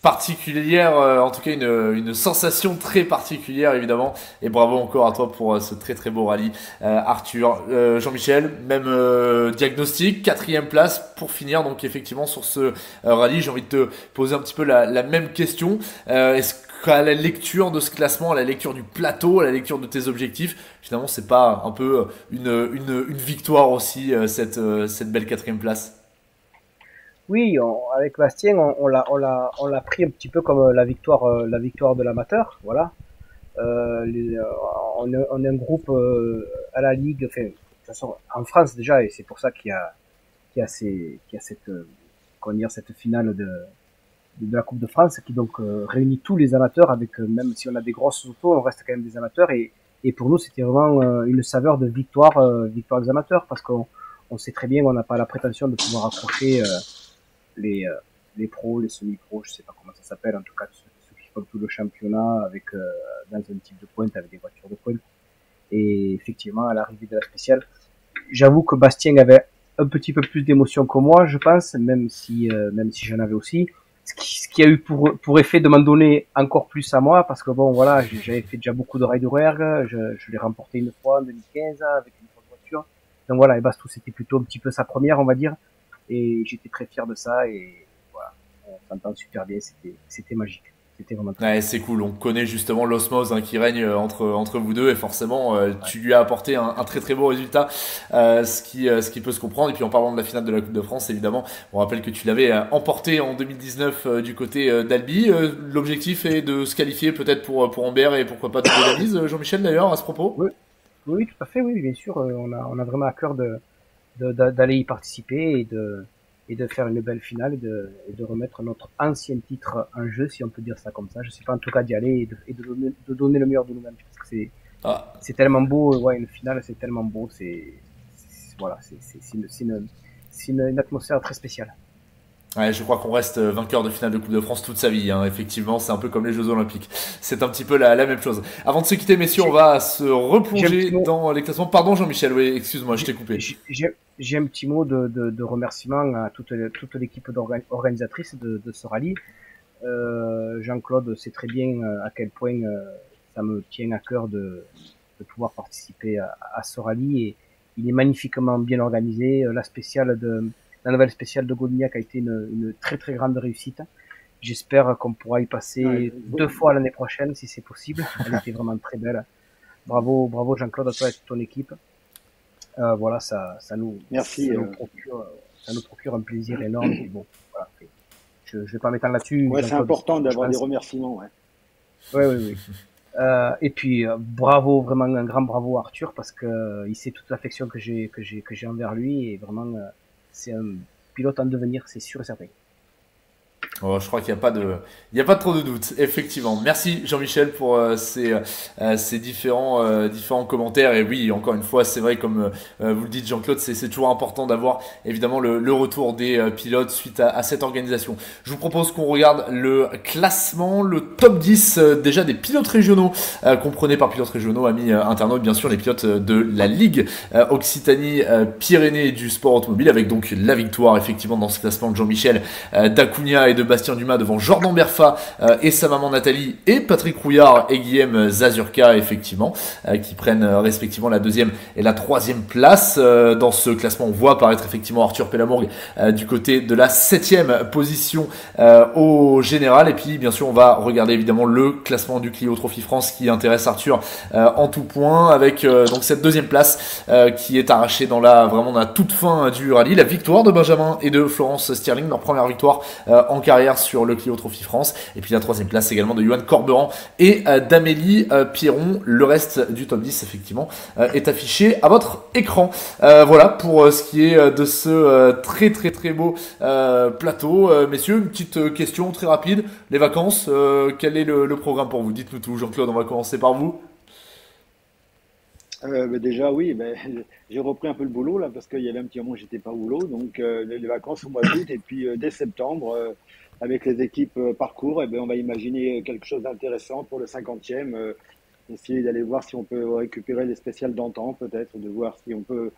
particulière, en tout cas une sensation très particulière évidemment. Et bravo encore à toi pour ce très très beau rallye, Arthur. Jean-Michel, même diagnostic, 4e place pour finir donc effectivement sur ce rallye. J'ai envie de te poser un petit peu la même question. Est-ce qu'à la lecture de ce classement, à la lecture du plateau, à la lecture de tes objectifs, finalement c'est pas un peu une victoire aussi cette belle 4e place? Oui, avec Bastien, on l'a pris un petit peu comme la victoire de l'amateur, voilà. On est un groupe à la Ligue, enfin, de toute façon, en France déjà, et c'est pour ça qu'il y a cette, comment dire, cette finale de la Coupe de France qui donc réunit tous les amateurs avec, même si on a des grosses autos, on reste quand même des amateurs et Et pour nous, c'était vraiment une saveur de victoire des amateurs, parce qu'on sait très bien qu'on n'a pas la prétention de pouvoir accrocher les, euh, les pros, les semi-pros, je sais pas comment ça s'appelle, en tout cas ceux qui font tout le championnat avec dans un type de pointe, avec des voitures de pointe. Et effectivement, à l'arrivée de la spéciale, j'avoue que Bastien avait un petit peu plus d'émotion que moi, je pense, même si j'en avais aussi. Ce qui a eu pour effet de m'en donner encore plus à moi, parce que bon, voilà, j'avais fait déjà beaucoup de Riderwerg, je l'ai remporté une fois en 2015 avec une autre voiture. Donc voilà, et Bastou, c'était plutôt un petit peu sa première, on va dire. Et j'étais très fier de ça, et voilà, on s'entend super bien, c'était magique. C'était vraiment très Ouais, c'est cool. On connaît justement l'osmose qui règne entre vous deux et forcément tu lui as apporté un très très beau résultat, ce qui peut se comprendre. Et puis en parlant de la finale de la Coupe de France, évidemment, on rappelle que tu l'avais emporté en 2019 du côté d'Albi. L'objectif est de se qualifier peut-être pour Ambert et pourquoi pas de la mise, Jean-Michel d'ailleurs à ce propos. Oui, oui, tout à fait, oui, bien sûr. On a vraiment à cœur d'aller y participer et de faire une belle finale et de remettre notre ancien titre en jeu, si on peut dire ça comme ça. Je sais pas, en tout cas d'y aller et de donner le meilleur de nous-mêmes, parce que Ah. c'est tellement beau, ouais, une finale, c'est tellement beau, voilà, c'est une atmosphère très spéciale. Ouais, je crois qu'on reste vainqueur de finale de Coupe de France toute sa vie. Effectivement, c'est un peu comme les Jeux Olympiques. C'est un petit peu la même chose. Avant de se quitter, messieurs, on va se replonger dans les classements. Pardon, Jean-Michel, oui, excuse-moi, je t'ai coupé. J'ai un petit mot de remerciement à toute l'équipe organisatrice de ce rallye. Jean-Claude sait très bien à quel point ça me tient à cœur de pouvoir participer à ce rallye, et il est magnifiquement bien organisé. La nouvelle spéciale de Golignac a été une très très grande réussite. J'espère qu'on pourra y passer 2 fois l'année prochaine si c'est possible. Elle était vraiment très belle. Bravo Jean-Claude, à toi et à toute ton équipe. Voilà, ça nous procure un plaisir énorme. Et bon, voilà, je vais pas m'étendre là-dessus. Ouais, c'est important d'avoir des remerciements. Ouais. Oui. Et puis vraiment un grand bravo à Arthur, parce que il sait toute l'affection que j'ai envers lui, et vraiment c'est un pilote en devenir, c'est sûr et certain. Oh, je crois qu'il n'y a pas trop de doute, effectivement. Merci Jean-Michel pour ces différents commentaires. Et oui, encore une fois, c'est vrai, comme vous le dites Jean-Claude, c'est toujours important d'avoir évidemment le retour des pilotes suite à cette organisation. Je vous propose qu'on regarde le classement, le top 10 déjà des pilotes régionaux, comprenez par pilotes régionaux, amis internautes, bien sûr, les pilotes de la Ligue Occitanie-Pyrénées du sport automobile, avec donc la victoire effectivement dans ce classement de Jean-Michel d'Acuna et de Bastien Dumas devant Jordan Berfa et sa maman Nathalie, et Patrick Rouillard et Guillaume Zazurka, effectivement, qui prennent respectivement la 2e et la 3e place. Dans ce classement, on voit apparaître effectivement Arthur Pelamourg du côté de la 7e position au général. Et puis bien sûr, on va regarder évidemment le classement du Clio Trophy France qui intéresse Arthur en tout point, avec donc cette 2e place qui est arrachée vraiment dans la toute fin du rallye. La victoire de Benjamin et de Florence Stirling, leur première victoire en carrière sur le Clio Trophy France, et puis la 3e place également de Johan Corberan et d'Amélie Pierron. Le reste du top 10 effectivement est affiché à votre écran. Voilà pour ce qui est de ce très très très beau plateau. Messieurs, une petite question très rapide, les vacances, quel est le programme pour vous? Dites-nous tout. Jean-Claude, on va commencer par vous. Déjà oui, j'ai repris un peu le boulot là, parce qu'il y avait un petit moment où j'étais pas au boulot, donc les vacances au mois d'août, et puis dès septembre avec les équipes parcours, on va imaginer quelque chose d'intéressant pour le 50e, essayer d'aller voir si on peut récupérer les spéciales d'antan, peut-être, de voir si on peut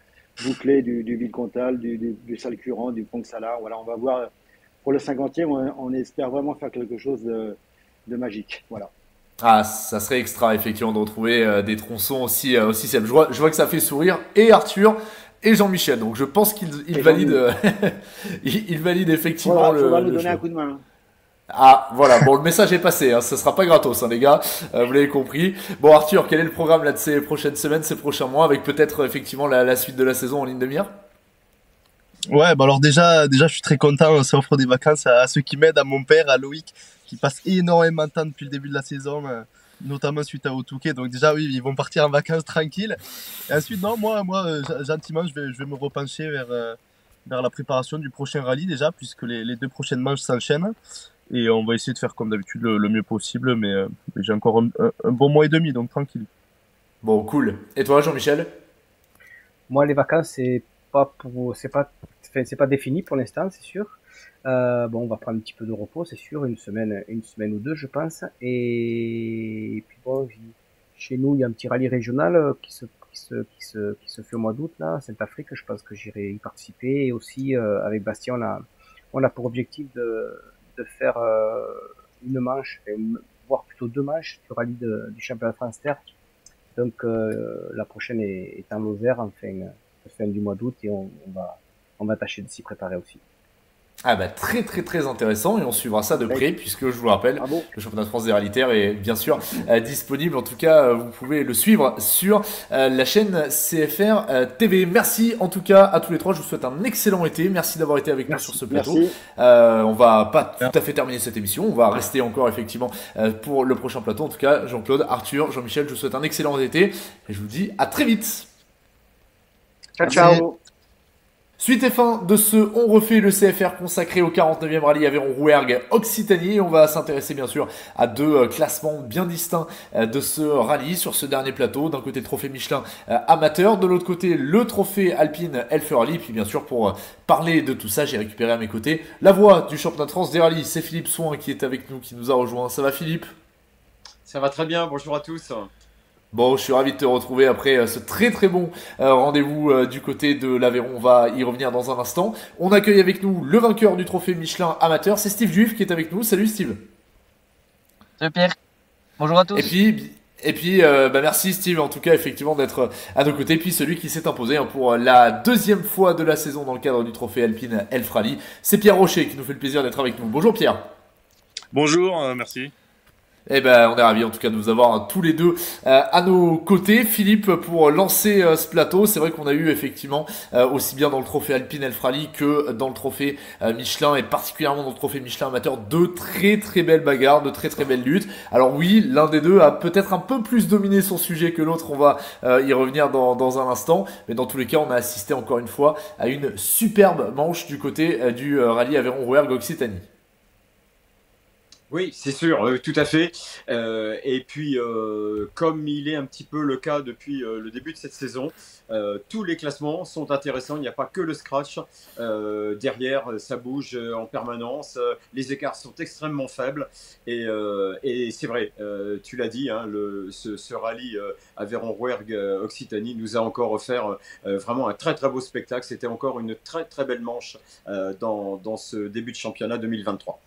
boucler du Villecontal, du Salcurant, du Pont-Salar. Voilà, on va voir pour le 50e, on espère vraiment faire quelque chose de magique. Voilà. Ah, ça serait extra effectivement de retrouver des tronçons aussi simples. Je vois que ça fait sourire et Arthur et Jean-Michel, donc je pense qu'il valide, il valide effectivement voilà, va nous donner choix. un coup de main. Ah, voilà, bon, le message est passé, ce sera pas gratos, les gars, vous l'avez compris. Bon, Arthur, quel est le programme là de ces prochaines semaines, ces prochains mois, avec peut-être effectivement la suite de la saison en ligne de mire? Ouais, alors déjà, je suis très content, ça offre des vacances à ceux qui m'aident, à mon père, à Loïc, qui passe énormément de temps depuis le début de la saison, notamment suite à Otouquet. Donc déjà, oui, ils vont partir en vacances tranquilles. Et ensuite, non, moi gentiment, je vais me repencher vers la préparation du prochain rallye déjà, puisque les 2 prochaines manches s'enchaînent. Et on va essayer de faire comme d'habitude le mieux possible, mais j'ai encore un bon mois et demi, donc tranquille. Bon, cool. Et toi, Jean-Michel? Moi, les vacances, c'est pas défini pour l'instant, c'est sûr. Bon, on va prendre un petit peu de repos, c'est sûr, une semaine ou deux, je pense. Et puis bon, chez nous, il y a un petit rallye régional qui se fait au mois d'août, là, à Saint-Afrique. Je pense que j'irai y participer. Et aussi, avec Bastien, on a pour objectif de faire une manche, voire plutôt deux manches du rallye du championnat de France Terre. Donc, la prochaine est en Lozère, en fin du mois d'août, et on va tâcher de s'y préparer aussi. Ah bah très très très intéressant et on suivra ça de près puisque je vous le rappelle, Ah bon? le championnat de France des rallye-terres est bien sûr disponible. En tout cas, vous pouvez le suivre sur la chaîne CFR TV. Merci en tout cas à tous les trois. Je vous souhaite un excellent été. Merci d'avoir été avec nous sur ce plateau. Merci. On va pas tout à fait terminer cette émission. On va rester encore effectivement pour le prochain plateau. En tout cas, Jean-Claude, Arthur, Jean-Michel, je vous souhaite un excellent été et je vous dis à très vite. Ciao, Merci. ciao! Suite et fin de ce On refait le CFR consacré au 49e rallye Aveyron-Rouergue Occitanie. On va s'intéresser bien sûr à deux classements bien distincts de ce rallye sur ce dernier plateau. D'un côté le trophée Michelin amateur, de l'autre côté le trophée Alpine Elf Rally. Puis bien sûr pour parler de tout ça, j'ai récupéré à mes côtés la voix du championnat de France des rallyes. C'est Philippe Soin qui est avec nous, qui nous a rejoint. Ça va Philippe? Ça va très bien, bonjour à tous. Bon, je suis ravi de te retrouver après ce très très bon rendez-vous du côté de l'Aveyron. On va y revenir dans un instant. On accueille avec nous le vainqueur du trophée Michelin amateur, c'est Steve Juif qui est avec nous. Salut Steve. Salut Pierre, bonjour à tous. Et puis merci Steve en tout cas effectivement d'être à nos côtés. Puis celui qui s'est imposé pour la deuxième fois de la saison dans le cadre du trophée Alpine Elf Rally, c'est Pierre Rocher qui nous fait le plaisir d'être avec nous. Bonjour Pierre. Bonjour, merci. Eh ben, on est ravis en tout cas de vous avoir tous les deux à nos côtés. Philippe, pour lancer ce plateau, c'est vrai qu'on a eu effectivement aussi bien dans le trophée Alpine Elf Rally que dans le trophée Michelin et particulièrement dans le trophée Michelin amateur, deux très très belles bagarres, de très très belles luttes. Alors oui, l'un des deux a peut-être un peu plus dominé son sujet que l'autre, on va y revenir dans un instant, mais dans tous les cas, on a assisté encore une fois à une superbe manche du côté du rallye Aveyron-Rouergue Occitanie. Oui, c'est sûr, tout à fait. Et puis, comme il est un petit peu le cas depuis le début de cette saison, tous les classements sont intéressants. Il n'y a pas que le scratch. Derrière, ça bouge en permanence. Les écarts sont extrêmement faibles. Et c'est vrai, tu l'as dit, hein, ce rallye Aveyron-Rouergue Occitanie nous a encore offert vraiment un très très beau spectacle. C'était encore une très très belle manche dans ce début de championnat 2023.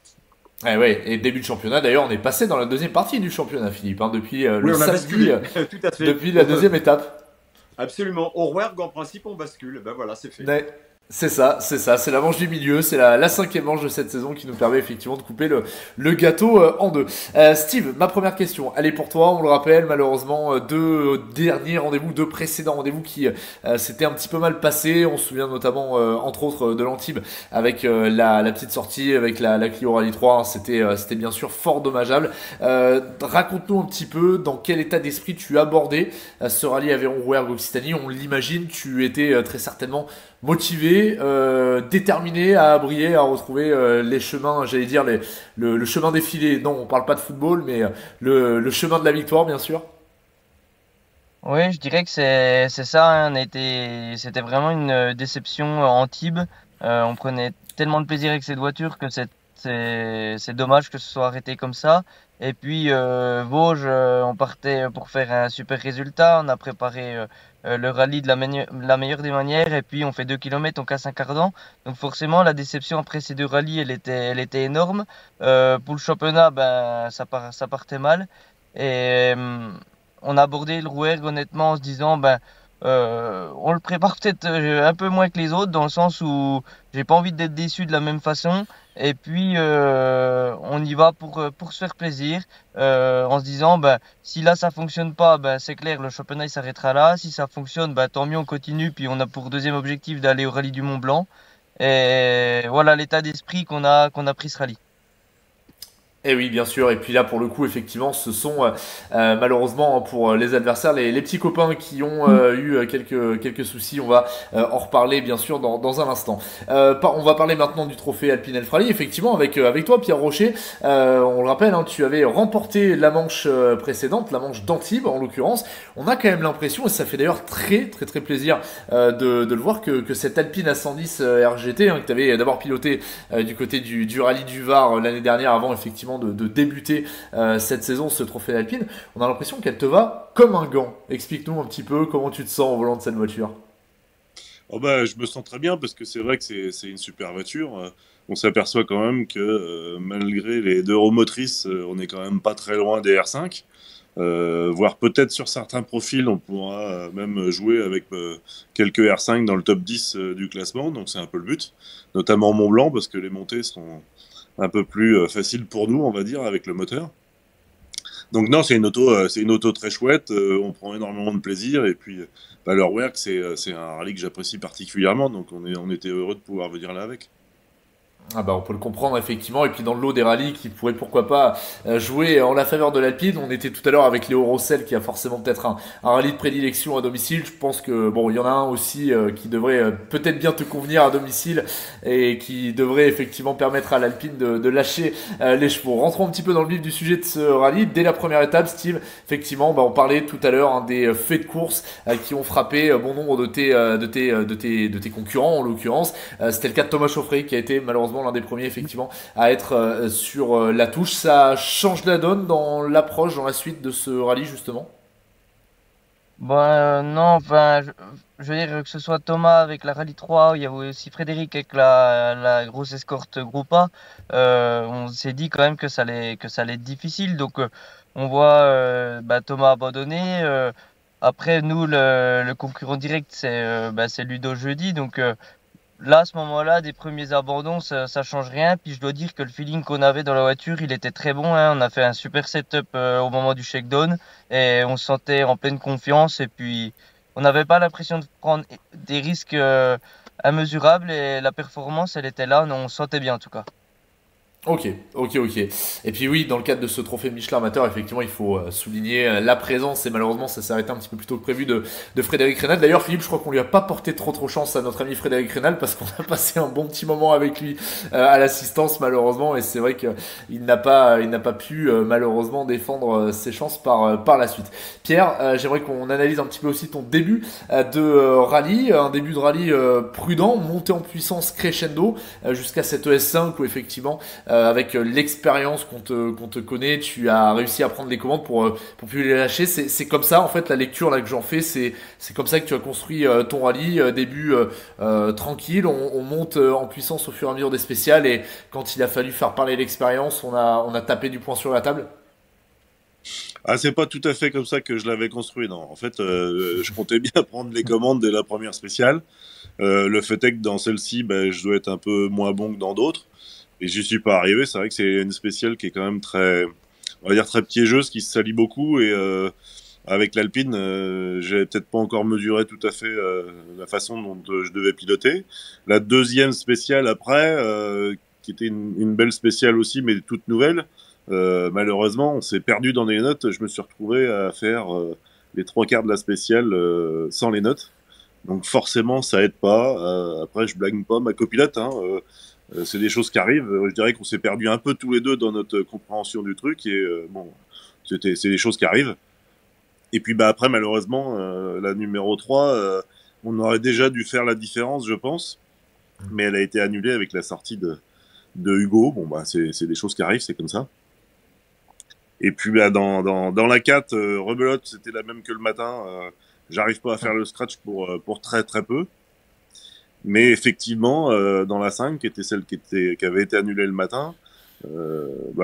Ouais, et début de championnat, d'ailleurs, on est passé dans la deuxième partie du championnat, Philippe, hein, depuis le on a samedi, basculé, tout à fait. depuis la deuxième étape. Absolument. Au Rouergue, en principe, on bascule. Ben voilà, c'est fait. Ouais. C'est ça, c'est la manche du milieu, c'est la cinquième manche de cette saison qui nous permet effectivement de couper le gâteau en deux. Steve, ma première question, elle est pour toi, on le rappelle, malheureusement, deux précédents rendez-vous qui s'étaient un petit peu mal passés. On se souvient notamment, entre autres, de l'Antibes avec la petite sortie, avec la Clio Rally 3, hein, c'était bien sûr fort dommageable. Raconte-nous un petit peu dans quel état d'esprit tu abordais ce rallye Aveyron-Rouergue Occitanie. On l'imagine, tu étais très certainement motivé, déterminé à briller, à retrouver les chemins, j'allais dire le chemin défilé. Non, on parle pas de football, mais le chemin de la victoire, bien sûr. Oui, je dirais que c'est ça, hein. C'était vraiment une déception Antibes. On prenait tellement de plaisir avec cette voiture que c'est dommage que ce soit arrêté comme ça. Et puis Vosges, on partait pour faire un super résultat. On a préparé le rallye de la meilleure des manières. Et puis on fait 2 km, on casse un cardan. Donc forcément, la déception après ces deux rallyes, elle était énorme. Pour le championnat, ben ça partait mal. Et on a abordé le Rouergue honnêtement en se disant, ben on le prépare peut-être un peu moins que les autres, dans le sens où j'ai pas envie d'être déçu de la même façon. Et puis on y va pour se faire plaisir, en se disant, ben si là ça fonctionne pas, ben c'est clair, le championnat il s'arrêtera là. Si ça fonctionne, ben tant mieux, on continue. Puis on a pour deuxième objectif d'aller au rallye du Mont Blanc. Et voilà l'état d'esprit qu'on a pris ce rallye. Et oui, bien sûr. Et puis là, pour le coup, effectivement, ce sont malheureusement pour les adversaires, les petits copains qui ont eu quelques soucis. On va en reparler, bien sûr, dans un instant. On va parler maintenant du trophée Alpine Elf Rally. Effectivement, avec toi, Pierre Rocher. On le rappelle, hein, tu avais remporté la manche précédente, la manche d'Antibes, en l'occurrence. On a quand même l'impression, et ça fait d'ailleurs très, très, très plaisir de le voir, que cette Alpine A110 RGT, hein, que tu avais d'abord piloté du côté du rallye du Var l'année dernière, avant effectivement de débuter cette saison, ce trophée d'Alpine, on a l'impression qu'elle te va comme un gant. Explique-nous un petit peu comment tu te sens au volant de cette voiture. Oh bah, je me sens très bien parce que c'est vrai que c'est une super voiture. On s'aperçoit quand même que malgré les 2 roues motrices, on est quand même pas très loin des R5. Voire peut-être sur certains profils, on pourra même jouer avec quelques R5 dans le top 10 du classement. Donc c'est un peu le but, notamment Mont Blanc parce que les montées sont un peu plus faciles pour nous, on va dire, avec le moteur. Donc non, c'est une auto très chouette. On prend énormément de plaisir et puis leur work, c'est un rallye que j'apprécie particulièrement. Donc on était heureux de pouvoir venir là avec. Ah bah on peut le comprendre effectivement, et puis dans le lot des rallyes qui pourraient pourquoi pas jouer en la faveur de l'Alpine, on était tout à l'heure avec Léo Rossel qui a forcément peut-être un rallye de prédilection à domicile. Je pense que bon, il y en a un aussi qui devrait peut-être bien te convenir à domicile et qui devrait effectivement permettre à l'Alpine de lâcher les chevaux. Rentrons un petit peu dans le vif du sujet de ce rallye. Dès la première étape, Steve, effectivement, on parlait tout à l'heure des faits de course qui ont frappé bon nombre de tes concurrents en l'occurrence. C'était le cas de Thomas Chauffret qui a été malheureusement l'un des premiers effectivement à être sur la touche. Ça change la donne dans l'approche, dans la suite de ce rallye justement? Non, enfin, je veux dire que ce soit Thomas avec la Rallye 3, il y avait aussi Frédéric avec la grosse escorte Groupa, on s'est dit quand même que ça allait être difficile. Donc, on voit Thomas abandonner. Après, nous, le concurrent direct, c'est Ludo Jeudi. Donc, là, à ce moment-là, des premiers abandons, ça change rien. Puis je dois dire que le feeling qu'on avait dans la voiture, il était très bon, hein. On a fait un super setup au moment du shakedown et on se sentait en pleine confiance. Et puis, on n'avait pas l'impression de prendre des risques immesurables et la performance, elle était là. On se sentait bien en tout cas. Ok. Et puis oui, dans le cadre de ce trophée Michelin amateur, effectivement, il faut souligner la présence, et malheureusement ça s'est arrêté un petit peu plus tôt que prévu, de Frédéric Rénal. D'ailleurs, Philippe, je crois qu'on lui a pas porté trop chance à notre ami Frédéric Rénal, parce qu'on a passé un bon petit moment avec lui à l'assistance, malheureusement, et c'est vrai qu'il n'a pas pu malheureusement défendre ses chances par la suite. Pierre, j'aimerais qu'on analyse un petit peu aussi ton début de rallye, un début de rallye prudent, monté en puissance crescendo jusqu'à cette ES5 où effectivement avec l'expérience qu'on te connaît, tu as réussi à prendre les commandes pour plus les lâcher. C'est comme ça, en fait, la lecture là que j'en fais, c'est comme ça que tu as construit ton rallye. Début tranquille, on monte en puissance au fur et à mesure des spéciales, et quand il a fallu faire parler l'expérience, on a tapé du poing sur la table. Ah, c'est pas tout à fait comme ça que je l'avais construit, non. En fait, je comptais bien prendre les commandes dès la première spéciale. Le fait est que dans celle-ci, je dois être un peu moins bon que dans d'autres. Et j'y suis pas arrivé. C'est vrai que c'est une spéciale qui est quand même on va dire très piégeuse, qui se salit beaucoup. Et avec l'Alpine, j'avais peut-être pas encore mesuré tout à fait la façon dont je devais piloter. La deuxième spéciale après, qui était une belle spéciale aussi, mais toute nouvelle. Malheureusement, on s'est perdu dans les notes. Je me suis retrouvé à faire les 3/4 de la spéciale sans les notes. Donc forcément, ça aide pas. Après, je blague pas ma copilote. C'est des choses qui arrivent. Je dirais qu'on s'est perdu un peu tous les deux dans notre compréhension du truc. Et bon, c'est des choses qui arrivent. Et puis après, malheureusement, la numéro 3, on aurait déjà dû faire la différence, je pense. Mais elle a été annulée avec la sortie de Hugo. Bon, c'est des choses qui arrivent, c'est comme ça. Et puis dans la 4, rebelote, c'était la même que le matin. J'arrive pas à faire le scratch pour très très peu. Mais effectivement, dans la 5, qui était celle qui avait été annulée le matin,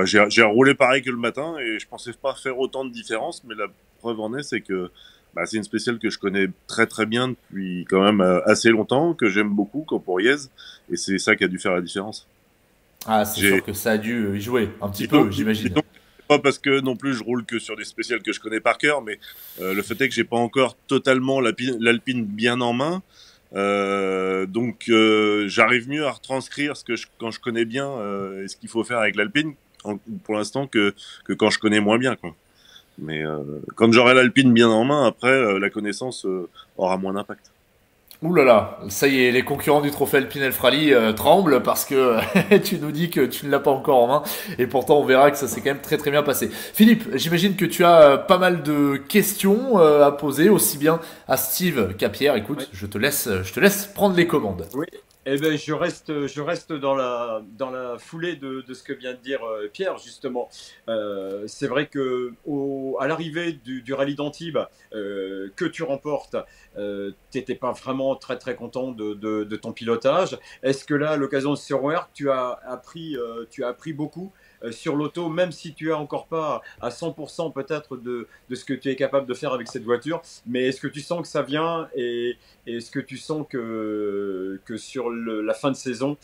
j'ai roulé pareil que le matin et je pensais pas faire autant de différence. Mais la preuve en est, c'est que c'est une spéciale que je connais très très bien depuis quand même assez longtemps, que j'aime beaucoup, Camporiez, et c'est ça qui a dû faire la différence. Ah, c'est sûr que ça a dû y jouer un petit peu, j'imagine. Pas parce que non plus je roule que sur des spéciales que je connais par cœur, mais le fait est que j'ai pas encore totalement l'Alpine bien en main. Donc j'arrive mieux à retranscrire quand je connais bien et ce qu'il faut faire avec l'Alpine, pour l'instant que quand je connais moins bien, quoi. Mais quand j'aurai l'Alpine bien en main, après, la connaissance aura moins d'impact. Ouh là là, ça y est, les concurrents du trophée Alpine Elf Rally tremblent parce que tu nous dis que tu ne l'as pas encore en main et pourtant on verra que ça s'est quand même très très bien passé. Philippe, j'imagine que tu as pas mal de questions à poser aussi bien à Steve qu'à Pierre. Écoute, Ouais. je te laisse prendre les commandes. Oui, eh ben, je reste dans la foulée de ce que vient de dire Pierre, justement. C'est vrai que à l'arrivée du rallye d'Antibes que tu remportes, t'étais pas vraiment très très content de ton pilotage. Est-ce que là, à l'occasion de Surware, tu as appris beaucoup sur l'auto, même si tu as encore pas à 100% peut-être de ce que tu es capable de faire avec cette voiture, mais est-ce que tu sens que ça vient et est-ce que tu sens que sur la fin de saison,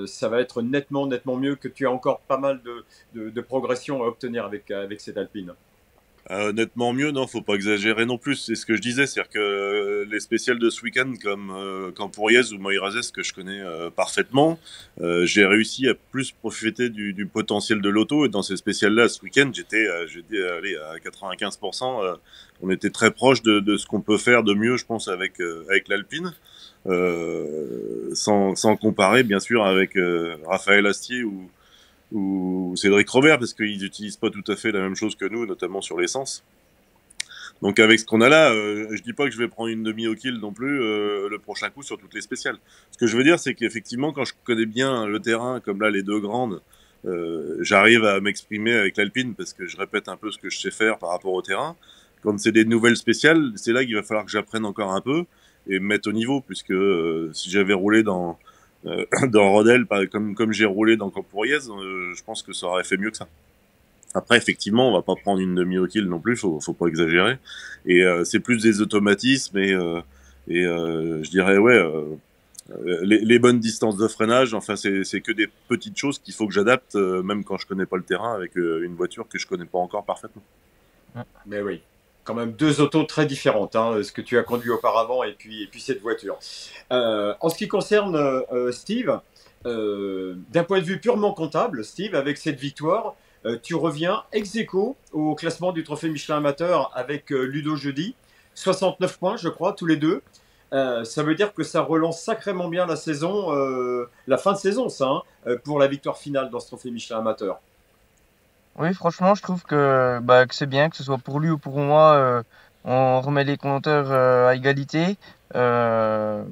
ça va être nettement, nettement mieux, que tu as encore pas mal de progression à obtenir avec cette Alpine? Nettement mieux, non, faut pas exagérer non plus. C'est ce que je disais, c'est-à-dire que les spéciales de ce week-end, comme Campouriez ou Moirazes, que je connais parfaitement, j'ai réussi à plus profiter du potentiel de l'auto. Et dans ces spéciales-là, ce week-end, j'étais allez, à 95%. On était très proche de ce qu'on peut faire de mieux, je pense, avec l'Alpine. Sans comparer, bien sûr, avec Raphaël Astier ou Cédric Robert, parce qu'ils n'utilisent pas tout à fait la même chose que nous, notamment sur l'essence. Donc avec ce qu'on a là, je dis pas que je vais prendre une demi au kill non plus le prochain coup sur toutes les spéciales. Ce que je veux dire, c'est qu'effectivement, quand je connais bien le terrain, comme là les deux grandes, j'arrive à m'exprimer avec l'Alpine parce que je répète un peu ce que je sais faire par rapport au terrain. Quand c'est des nouvelles spéciales, c'est là qu'il va falloir que j'apprenne encore un peu et me mettre au niveau, puisque si j'avais roulé dans Rodel, comme j'ai roulé dans Campouriez, je pense que ça aurait fait mieux que ça. Après, effectivement, on va pas prendre une demi au kill non plus, faut pas exagérer. Et c'est plus des automatismes et je dirais ouais, les bonnes distances de freinage. Enfin, c'est que des petites choses qu'il faut que j'adapte, même quand je connais pas le terrain avec une voiture que je connais pas encore parfaitement. Mais oui, quand même deux autos très différentes, hein, ce que tu as conduit auparavant et puis cette voiture. En ce qui concerne Steve, d'un point de vue purement comptable, Steve, avec cette victoire, tu reviens ex aequo au classement du Trophée Michelin Amateur avec Ludo Jeudi, 69 points, je crois, tous les deux. Ça veut dire que ça relance sacrément bien la saison, la fin de saison, ça, hein, pour la victoire finale dans ce Trophée Michelin Amateur. Oui, franchement, je trouve que c'est bien, que ce soit pour lui ou pour moi, on remet les compteurs à égalité. Euh,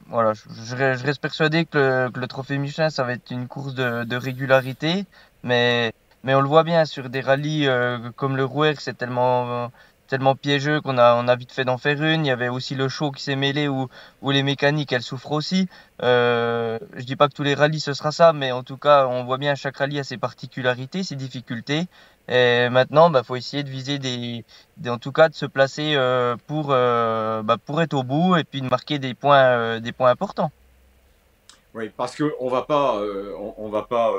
voilà, je reste persuadé que le trophée Michelin, ça va être une course de régularité, mais on le voit bien sur des rallyes comme le Rouergue, c'est tellement piégeux on a vite fait d'en faire une. Il y avait aussi le show qui s'est mêlé où les mécaniques, elles souffrent aussi. Je dis pas que tous les rallyes ce sera ça, mais en tout cas, on voit bien chaque rallye a ses particularités, ses difficultés. Et maintenant, faut essayer de viser en tout cas, de se placer pour être au bout et puis de marquer des points importants. Oui, parce qu'on on va pas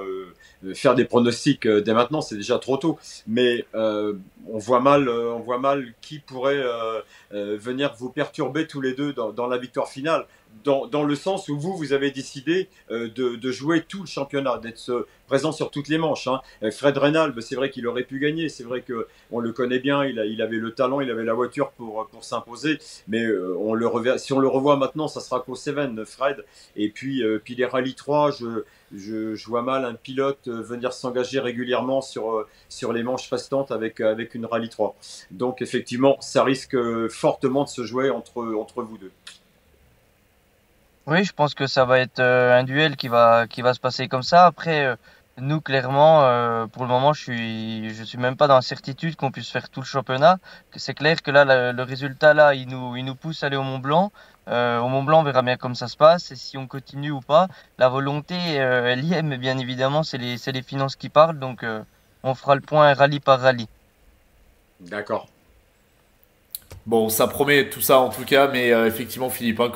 faire des pronostics dès maintenant, c'est déjà trop tôt. Mais on voit mal qui pourrait venir vous perturber tous les deux dans la victoire finale. Dans le sens où vous avez décidé de jouer tout le championnat, d'être présent sur toutes les manches, hein. Fred Reynal, c'est vrai qu'il aurait pu gagner, c'est vrai que on le connaît bien, il avait le talent, il avait la voiture pour s'imposer, mais si on le revoit maintenant, ça sera qu'au Seven, Fred. Et puis les Rallye 3, je vois mal un pilote venir s'engager régulièrement sur les manches restantes avec une Rallye 3. Donc effectivement, ça risque fortement de se jouer entre vous deux. Oui, je pense que ça va être un duel qui va se passer comme ça. Après, nous, clairement, pour le moment, je suis même pas dans la certitude qu'on puisse faire tout le championnat. C'est clair que là, le résultat là, il nous pousse à aller au Mont Blanc. Au Mont Blanc, on verra bien comme ça se passe et si on continue ou pas. La volonté, elle y est, mais bien évidemment, c'est les finances qui parlent. Donc, on fera le point rallye par rallye. D'accord. Bon, ça promet tout ça en tout cas, mais effectivement Philippe, hein,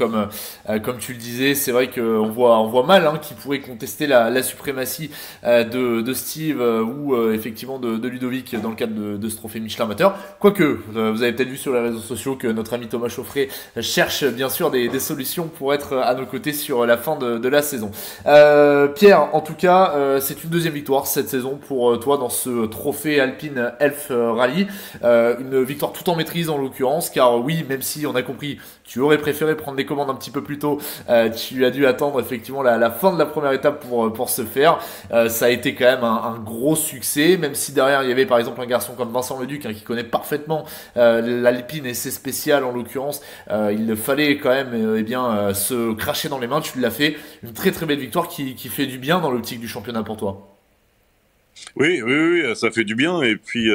comme tu le disais, c'est vrai on voit mal hein, qui pourrait contester la suprématie de Steve ou effectivement de Ludovic dans le cadre de ce trophée Michelin amateur. Quoique, vous avez peut-être vu sur les réseaux sociaux que notre ami Thomas Chauffret cherche bien sûr des solutions pour être à nos côtés sur la fin de la saison. Pierre, en tout cas, c'est une deuxième victoire cette saison pour toi dans ce trophée Alpine Elf Rally. Une victoire tout en maîtrise en l'occurrence, car oui, même si on a compris, tu aurais préféré prendre les commandes un petit peu plus tôt, tu as dû attendre effectivement la fin de la première étape pour se faire. Ça a été quand même un gros succès, même si derrière il y avait par exemple un garçon comme Vincent Leduc hein, qui connaît parfaitement l'Alpine et ses spéciales en l'occurrence. Il fallait quand même se cracher dans les mains, tu l'as fait. Une très très belle victoire qui fait du bien dans l'optique du championnat pour toi. Oui, ça fait du bien et puis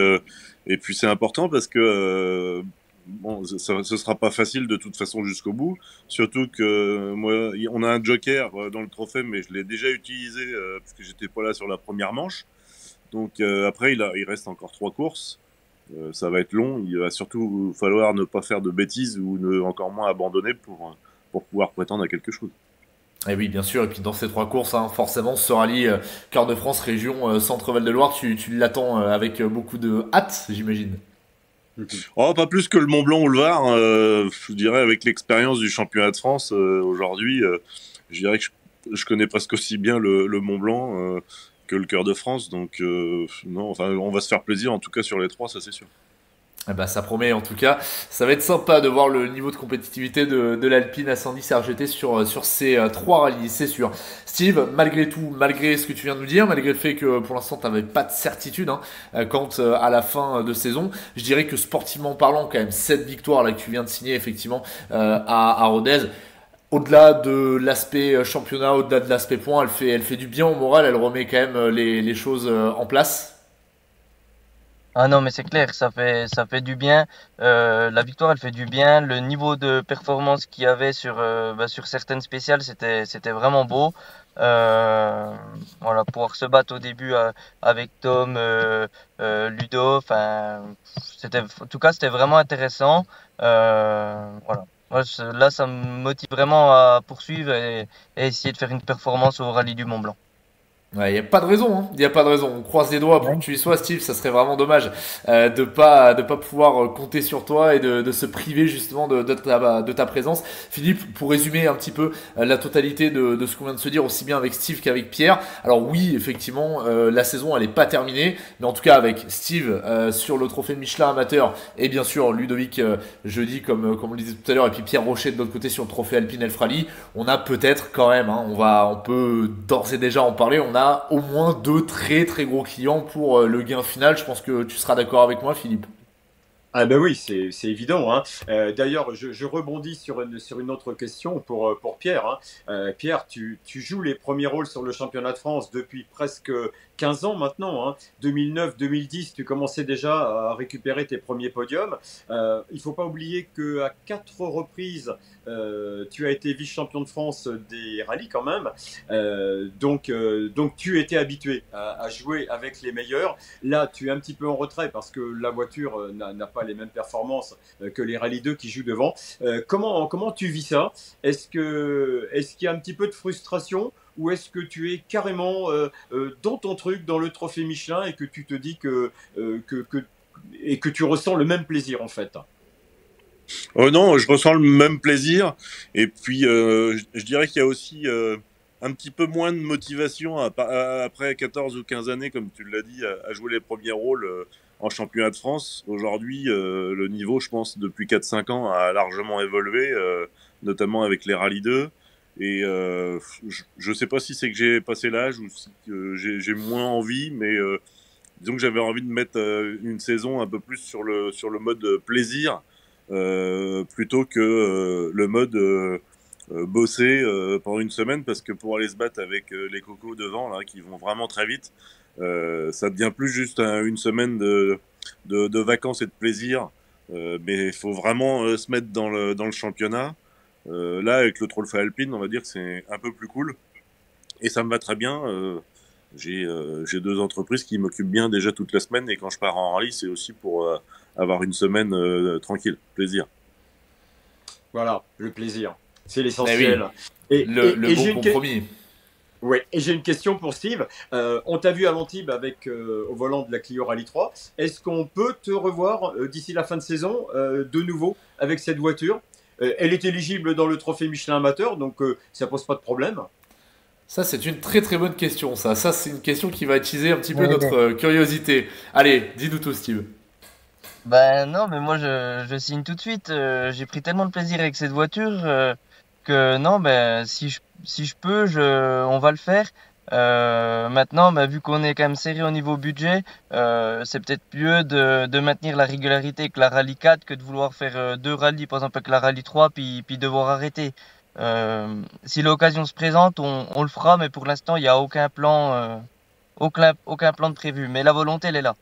c'est important parce que bon, ce sera pas facile de toute façon jusqu'au bout. Surtout que moi, on a un joker dans le trophée, mais je l'ai déjà utilisé parce que j'étais pas là sur la première manche. Donc après, il reste encore 3 courses. Ça va être long. Il va surtout falloir ne pas faire de bêtises ou encore moins abandonner pour pouvoir prétendre à quelque chose. Et oui, bien sûr. Et puis dans ces 3 courses, hein, forcément, ce rallye Cœur de France, région Centre-Val de Loire, tu l'attends avec beaucoup de hâte, j'imagine. Oh, pas plus que le Mont Blanc ou le Var. Je dirais avec l'expérience du championnat de France aujourd'hui, je dirais que je connais presque aussi bien le Mont Blanc que le Cœur de France. Donc non, enfin, on va se faire plaisir en tout cas sur les 3, ça c'est sûr. Eh ben, ça promet en tout cas. Ça va être sympa de voir le niveau de compétitivité de l'Alpine à 110 RGT sur ces 3 rallyes, c'est sûr. Steve, malgré tout, malgré ce que tu viens de nous dire, malgré le fait que pour l'instant tu n'avais pas de certitude hein, quant à la fin de saison, je dirais que sportivement parlant, quand même, cette victoire là que tu viens de signer effectivement à Rodez, au-delà de l'aspect championnat, au-delà de l'aspect point, elle fait du bien au moral, elle remet quand même les choses en place. Ah non, mais c'est clair, ça fait du bien. La victoire, elle fait du bien. Le niveau de performance qu'il y avait sur certaines spéciales, c'était vraiment beau. Voilà, pouvoir se battre au début avec Tom, Ludo, enfin, en tout cas, c'était vraiment intéressant. Voilà. Là, ça me motive vraiment à poursuivre et essayer de faire une performance au Rallye du Mont Blanc. Ouais, y a pas de raison, hein. Y a pas de raison. On croise les doigts pour Ouais. que tu y sois, Steve. Ça serait vraiment dommage de pas pouvoir compter sur toi et de se priver justement de ta présence. Philippe, pour résumer un petit peu la totalité de ce qu'on vient de se dire, aussi bien avec Steve qu'avec Pierre. Alors oui, effectivement, la saison elle est pas terminée, mais en tout cas avec Steve sur le trophée Michelin amateur et bien sûr Ludovic jeudi comme on le disait tout à l'heure et puis Pierre Rocher de l'autre côté sur le trophée Alpine Elf Rally, on a peut-être quand même, hein, on peut d'ores et déjà en parler. On a au moins 2 très très gros clients pour le gain final. Je pense que tu seras d'accord avec moi, Philippe. Ah ben oui, c'est évident, hein. D'ailleurs, je rebondis sur une autre question pour Pierre, hein. Pierre, tu joues les premiers rôles sur le championnat de France depuis presque 15 ans maintenant, hein. 2009-2010, tu commençais déjà à récupérer tes premiers podiums. Il ne faut pas oublier qu'à 4 reprises, tu as été vice-champion de France des rallyes quand même. Donc tu étais habitué à jouer avec les meilleurs. Là, tu es un petit peu en retrait parce que la voiture n'a pas les mêmes performances que les Rallye 2 qui jouent devant. Comment tu vis ça? Est-ce qu'il y a un petit peu de frustration ou est-ce que tu es carrément dans ton truc, dans le trophée Michelin et que tu te dis et que tu ressens le même plaisir en fait? Oh non, je ressens le même plaisir. Et puis, je dirais qu'il y a aussi un petit peu moins de motivation après 14 ou 15 années, comme tu l'as dit, à jouer les premiers rôles en championnat de France. Aujourd'hui, le niveau, je pense, depuis 4-5 ans, a largement évolué, notamment avec les Rallye 2. Et je sais pas si c'est que j'ai passé l'âge ou si j'ai moins envie, mais disons que j'avais envie de mettre une saison un peu plus sur le mode plaisir plutôt que le mode bosser pendant une semaine, parce que pour aller se battre avec les cocos devant là qui vont vraiment très vite, ça devient plus juste une semaine de vacances et de plaisir, mais il faut vraiment se mettre dans le championnat. Là avec le trophée Alpine, on va dire que c'est un peu plus cool et ça me va très bien. J'ai 2 entreprises qui m'occupent bien déjà toute la semaine, et quand je pars en rallye, c'est aussi pour avoir une semaine tranquille, plaisir. Voilà, le plaisir, c'est l'essentiel. Oui. Le bon compromis. Ouais, et j'ai une question pour Steve. On t'a vu à l'Antibes avec au volant de la Clio Rallye 3. Est-ce qu'on peut te revoir d'ici la fin de saison de nouveau avec cette voiture? Elle est éligible dans le trophée Michelin amateur, donc ça pose pas de problème. Ça, c'est une très très bonne question. Ça c'est une question qui va attiser un petit peu notre curiosité. Allez, dis-nous tout, Steve. Ben non, mais moi je signe tout de suite. J'ai pris tellement de plaisir avec cette voiture que non, ben si je peux, on va le faire. Maintenant, ben, vu qu'on est quand même serré au niveau budget, c'est peut-être mieux de maintenir la régularité avec la Rallye 4 que de vouloir faire 2 rallyes, par exemple avec la Rallye 3, puis devoir arrêter. Si l'occasion se présente, on le fera, mais pour l'instant, il n'y a aucun plan de prévu. Mais la volonté, elle est là.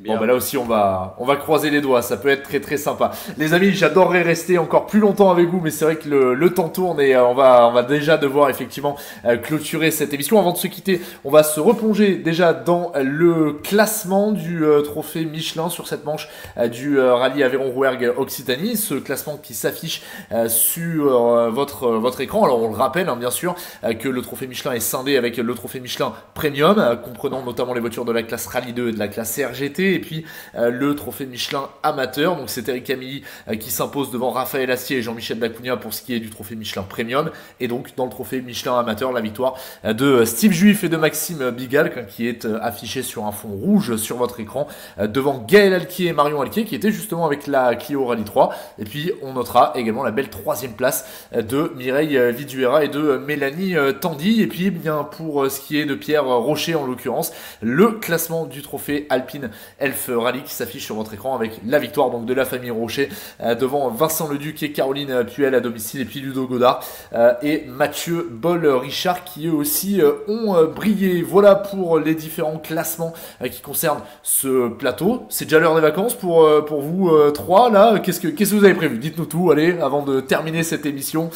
Bon, bah là aussi, on va croiser les doigts. Ça peut être très très sympa. Les amis, j'adorerais rester encore plus longtemps avec vous, mais c'est vrai que le temps tourne et on va déjà devoir effectivement clôturer cette émission. Avant de se quitter, on va se replonger déjà dans le classement du trophée Michelin sur cette manche du rallye Aveyron-Rouergue Occitanie. Ce classement qui s'affiche sur votre écran. Alors, on le rappelle, hein, bien sûr, que le trophée Michelin est scindé avec le trophée Michelin Premium, comprenant notamment les voitures de la classe Rallye 2 et de la classe RGT. Et puis le trophée Michelin amateur, donc c'est Eric Camilly qui s'impose devant Raphaël Astier et Jean-Michel Dacugna pour ce qui est du trophée Michelin Premium, et donc dans le trophée Michelin amateur, la victoire de Steve Juif et de Maxime Bigal qui est affiché sur un fond rouge sur votre écran devant Gaël Alquier et Marion Alquier qui étaient justement avec la Clio Rallye 3, et puis on notera également la belle 3e place de Mireille Viduera et de Mélanie Tandy. Et puis bien pour ce qui est de Pierre Rocher en l'occurrence, le classement du trophée Alpine Elf Rallye qui s'affiche sur votre écran avec la victoire donc de la famille Rocher devant Vincent Leduc et Caroline Puel à domicile, et puis Ludo Godard et Mathieu Boll-Richard qui eux aussi ont brillé. Voilà pour les différents classements qui concernent ce plateau. C'est déjà l'heure des vacances pour vous trois là. Qu'est-ce que vous avez prévu? Dites-nous tout, allez, avant de terminer cette émission.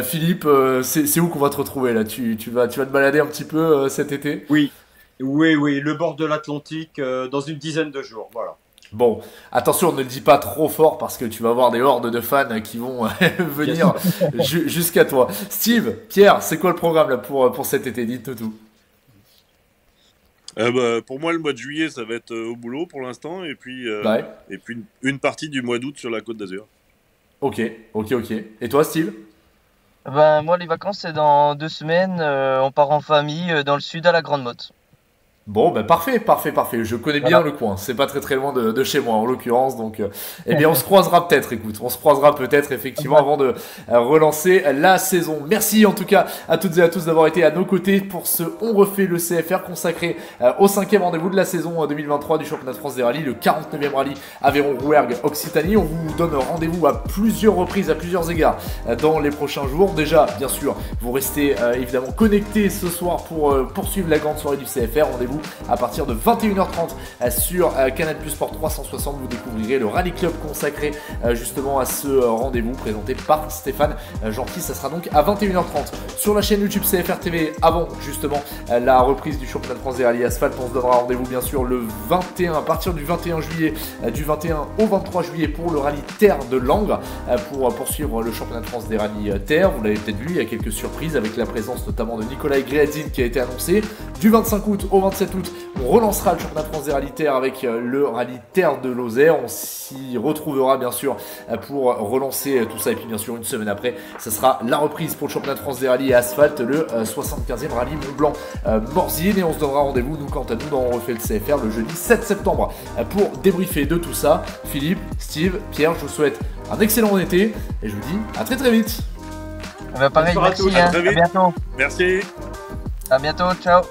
Philippe, c'est où qu'on va te retrouver là? Tu vas te balader un petit peu cet été? Oui, le bord de l'Atlantique dans une dizaine de jours, voilà. Bon, attention, ne le dis pas trop fort parce que tu vas avoir des hordes de fans qui vont venir jusqu'à toi. Steve, Pierre, c'est quoi le programme là pour cet été? Dites-nous tout. Pour moi, le mois de juillet, ça va être au boulot pour l'instant, et puis une partie du mois d'août sur la Côte d'Azur. Ok. Et toi, Steve? Ben moi, les vacances, c'est dans 2 semaines. On part en famille dans le sud à la Grande Motte. Bon, ben parfait. Je connais bien le coin. C'est pas très très loin de chez moi en l'occurrence. Donc, eh bien, on se croisera peut-être. Écoute, on se croisera peut-être effectivement avant de relancer la saison. Merci en tout cas à toutes et à tous d'avoir été à nos côtés pour ce On refait le CFR consacré au 5e rendez-vous de la saison 2023 du championnat de France des rallyes, le 49e rallye Aveyron-Rouergue Occitanie. On vous donne rendez-vous à plusieurs reprises, à plusieurs égards dans les prochains jours. Déjà, bien sûr, vous restez évidemment connectés ce soir pour poursuivre la grande soirée du CFR. Rendez-vous à partir de 21h30 sur Canal Plus Sport 360. Vous découvrirez le Rallye Club consacré justement à ce rendez-vous présenté par Stéphane Gentil. Ça sera donc à 21h30 sur la chaîne YouTube CFR TV avant justement la reprise du championnat de France des rallyes asphalte. On se donnera rendez-vous bien sûr le 21 à partir du 21 juillet, du 21 au 23 juillet pour le rallye Terre de Langres pour poursuivre le championnat de France des rallyes Terre. Vous l'avez peut-être vu, il y a quelques surprises avec la présence notamment de Nicolas Gréadzine qui a été annoncé. Du 25 août au 27 août, on relancera le championnat de France des rallyes Terre avec le rallye Terre de Lozère. On s'y retrouvera bien sûr pour relancer tout ça, et puis bien sûr une semaine après, ça sera la reprise pour le championnat de France des rallyes asphalte, le 75e rallye Mont-Blanc Morzine. Et on se donnera rendez-vous, nous quant à nous, dans On refait le CFR le jeudi 7 septembre pour débriefer de tout ça. Philippe, Steve, Pierre, je vous souhaite un excellent été et je vous dis à très très vite. Pareil, merci, à bientôt. Merci. À bientôt, ciao.